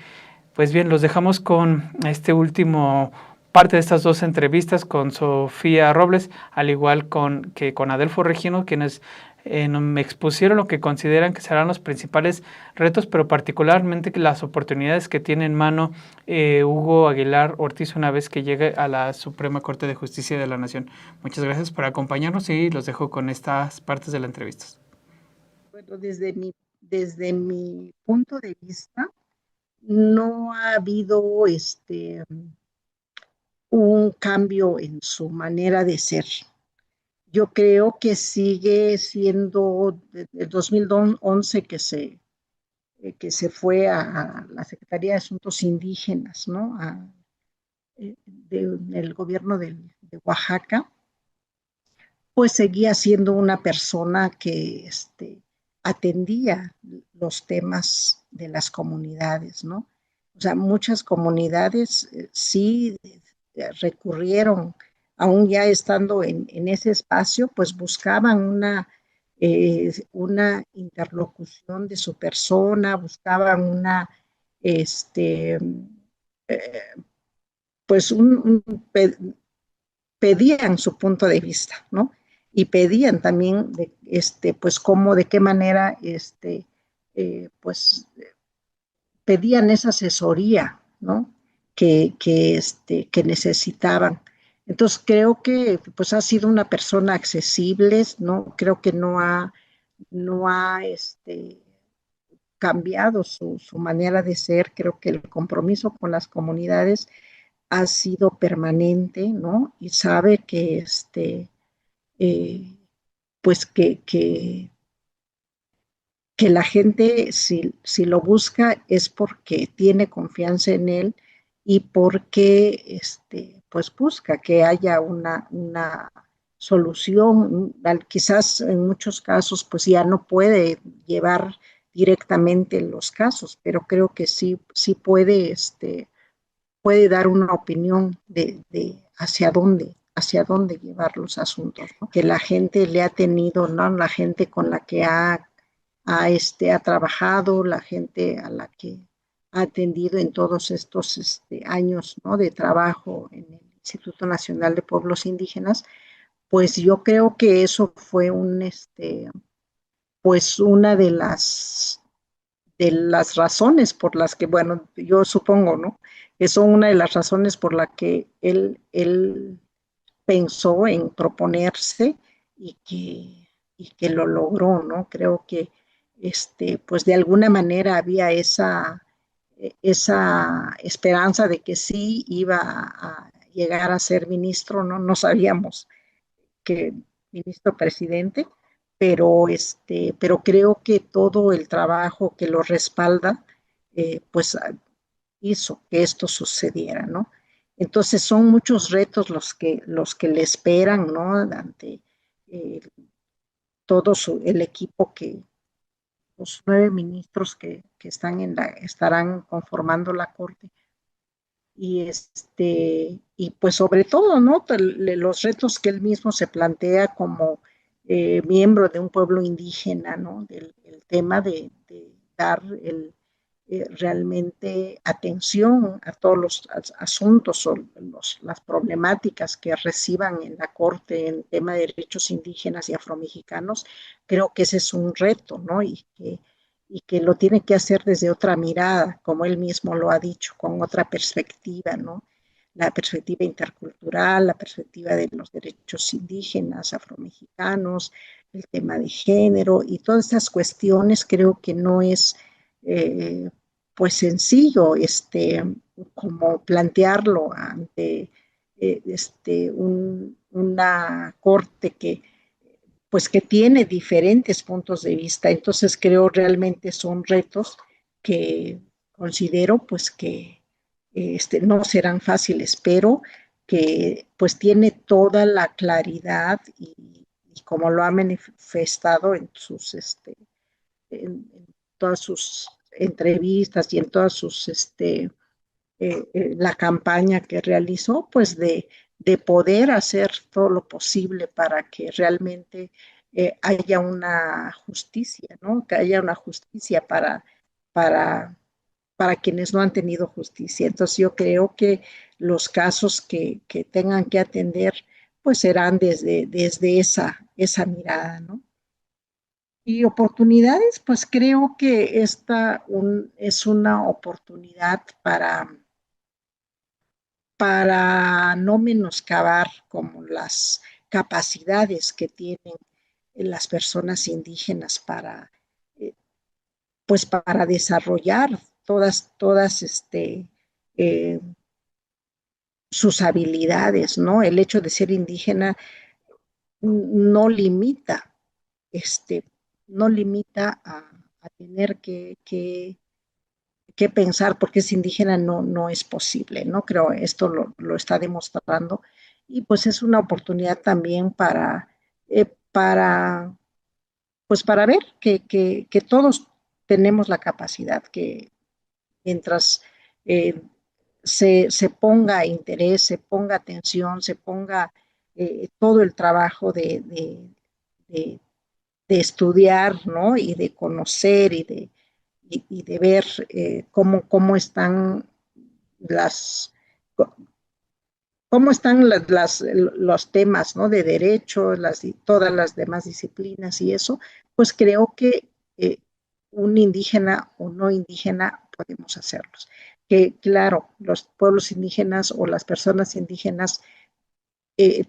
Pues bien, los dejamos con este último parte de estas dos entrevistas con Sofía Robles, al igual que con Adelfo Regino, quienes me expusieron lo que consideran que serán los principales retos, pero particularmente las oportunidades que tiene en mano Hugo Aguilar Ortiz una vez que llegue a la Suprema Corte de Justicia de la Nación. Muchas gracias por acompañarnos y los dejo con estas partes de la entrevista. Bueno, desde mi punto de vista, no ha habido un cambio en su manera de ser. Yo creo que sigue siendo desde el 2011 que se fue a la Secretaría de Asuntos Indígenas, ¿no? Del gobierno de Oaxaca, pues seguía siendo una persona que atendía los temas de las comunidades, ¿no? O sea, muchas comunidades sí recurrieron, aún ya estando en ese espacio, pues buscaban una interlocución de su persona, buscaban este, eh, pues pedían su punto de vista, ¿no? Y pedían también pues cómo, de qué manera, pues pedían esa asesoría, ¿no? Que necesitaban. Entonces creo que pues ha sido una persona accesible, ¿no? Creo que no ha cambiado su manera de ser. Creo que el compromiso con las comunidades ha sido permanente, ¿no? Y sabe que eh, pues que la gente, si lo busca, es porque tiene confianza en él y porque pues busca que haya una solución. Quizás en muchos casos, pues ya no puede llevar directamente los casos, pero creo que sí puede dar una opinión de hacia dónde llevar los asuntos, ¿no? Que la gente le ha tenido, ¿no? La gente con la que ha trabajado, la gente a la que ha atendido en todos estos años, ¿no? De trabajo en el Instituto Nacional de Pueblos Indígenas, pues yo creo que eso fue pues una de las razones por las que, bueno, yo supongo, ¿no? Que son una de las razones por la que él pensó en proponerse y que lo logró, ¿no? Creo que, pues de alguna manera había esa esperanza de que sí iba a llegar a ser ministro, ¿no? No sabíamos que ministro presidente, pero creo que todo el trabajo que lo respalda, pues hizo que esto sucediera, ¿no? Entonces son muchos retos los que le esperan, ¿no? Ante eh, todo el equipo los 9 ministros que estarán conformando la Corte. Y pues sobre todo, ¿no? Los retos que él mismo se plantea como miembro de un pueblo indígena, ¿no? El tema de dar realmente atención a todos los asuntos o las problemáticas que reciban en la Corte en tema de derechos indígenas y afromexicanos. Creo que ese es un reto, ¿no? Y que lo tiene que hacer desde otra mirada, como él mismo lo ha dicho, con otra perspectiva, ¿no? La perspectiva intercultural, la perspectiva de los derechos indígenas, afromexicanos, el tema de género y todas estas cuestiones. Creo que no es eh, pues sencillo como plantearlo ante una corte que tiene diferentes puntos de vista. Entonces creo realmente son retos que considero pues que no serán fáciles, pero que pues tiene toda la claridad y como lo ha manifestado en todas sus entrevistas y en todas la campaña que realizó, pues de poder hacer todo lo posible para que realmente haya una justicia, ¿no? Que haya una justicia para, para quienes no han tenido justicia. Entonces yo creo que los casos que tengan que atender, pues serán desde esa mirada, ¿no? Y oportunidades, pues creo que esta es una oportunidad para no menoscabar como las capacidades que tienen las personas indígenas eh, pues para desarrollar todas eh, sus habilidades, ¿no? El hecho de ser indígena no limita, este, no limita a tener que pensar porque es indígena, no es posible, ¿no? Creo esto lo está demostrando y pues es una oportunidad también para pues para ver que todos tenemos la capacidad, que mientras eh, se ponga interés, se ponga atención, se ponga todo el trabajo de, de estudiar, ¿no? Y de conocer y de ver cómo están las, cómo están los temas, ¿no? De derecho, todas las demás disciplinas y eso, pues creo que un indígena o no indígena podemos hacerlos. Que claro, los pueblos indígenas o las personas indígenas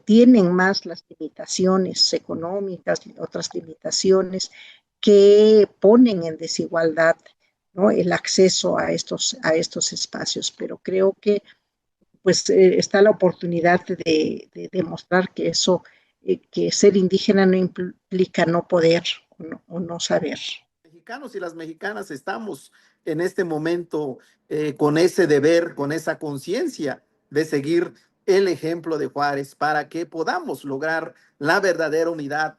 tienen más las limitaciones económicas, otras limitaciones que ponen en desigualdad, ¿no? El acceso a estos espacios, pero creo que pues está la oportunidad de demostrar que eso, que ser indígena no implica no poder o no saber. Mexicanos y las mexicanas estamos en este momento con ese deber, con esa conciencia de seguir el ejemplo de Juárez para que podamos lograr la verdadera unidad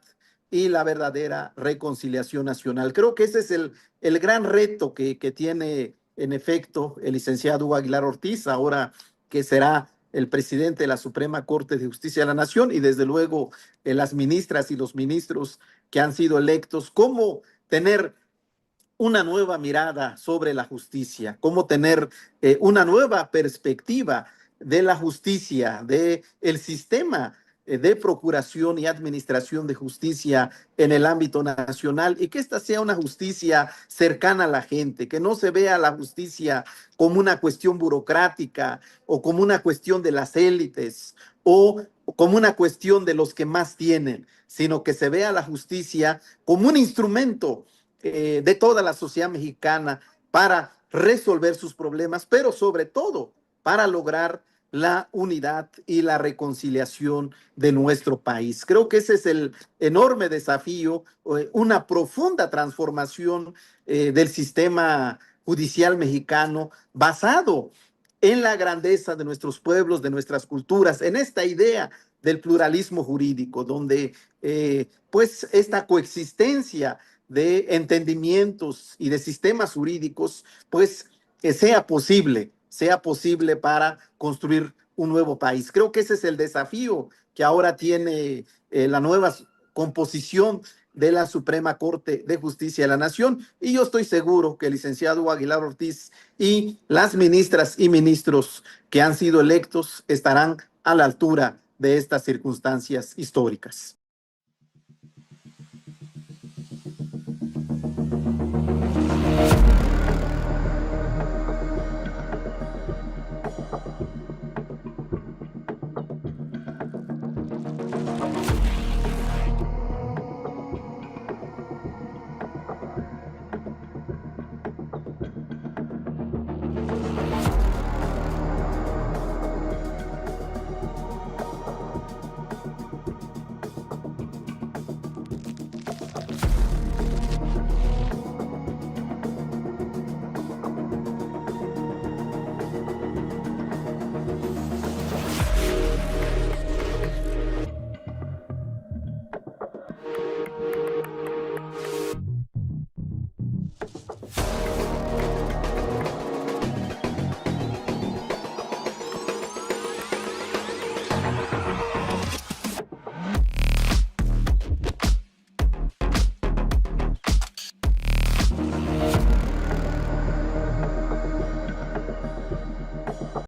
y la verdadera reconciliación nacional. Creo que ese es el gran reto que tiene en efecto el licenciado Hugo Aguilar Ortiz, ahora que será el presidente de la Suprema Corte de Justicia de la Nación y desde luego las ministras y los ministros que han sido electos, cómo tener una nueva mirada sobre la justicia, cómo tener una nueva perspectiva de la justicia, de el sistema de procuración y administración de justicia en el ámbito nacional y que esta sea una justicia cercana a la gente, que no se vea la justicia como una cuestión burocrática o como una cuestión de las élites o como una cuestión de los que más tienen, sino que se vea la justicia como un instrumento de toda la sociedad mexicana para resolver sus problemas, pero sobre todo para lograr la unidad y la reconciliación de nuestro país. Creo que ese es el enorme desafío, una profunda transformación del sistema judicial mexicano basado en la grandeza de nuestros pueblos, de nuestras culturas, en esta idea del pluralismo jurídico, donde pues esta coexistencia de entendimientos y de sistemas jurídicos, pues que sea posible para construir un nuevo país. Creo que ese es el desafío que ahora tiene la nueva composición de la Suprema Corte de Justicia de la Nación y yo estoy seguro que el licenciado Hugo Aguilar Ortiz y las ministras y ministros que han sido electos estarán a la altura de estas circunstancias históricas.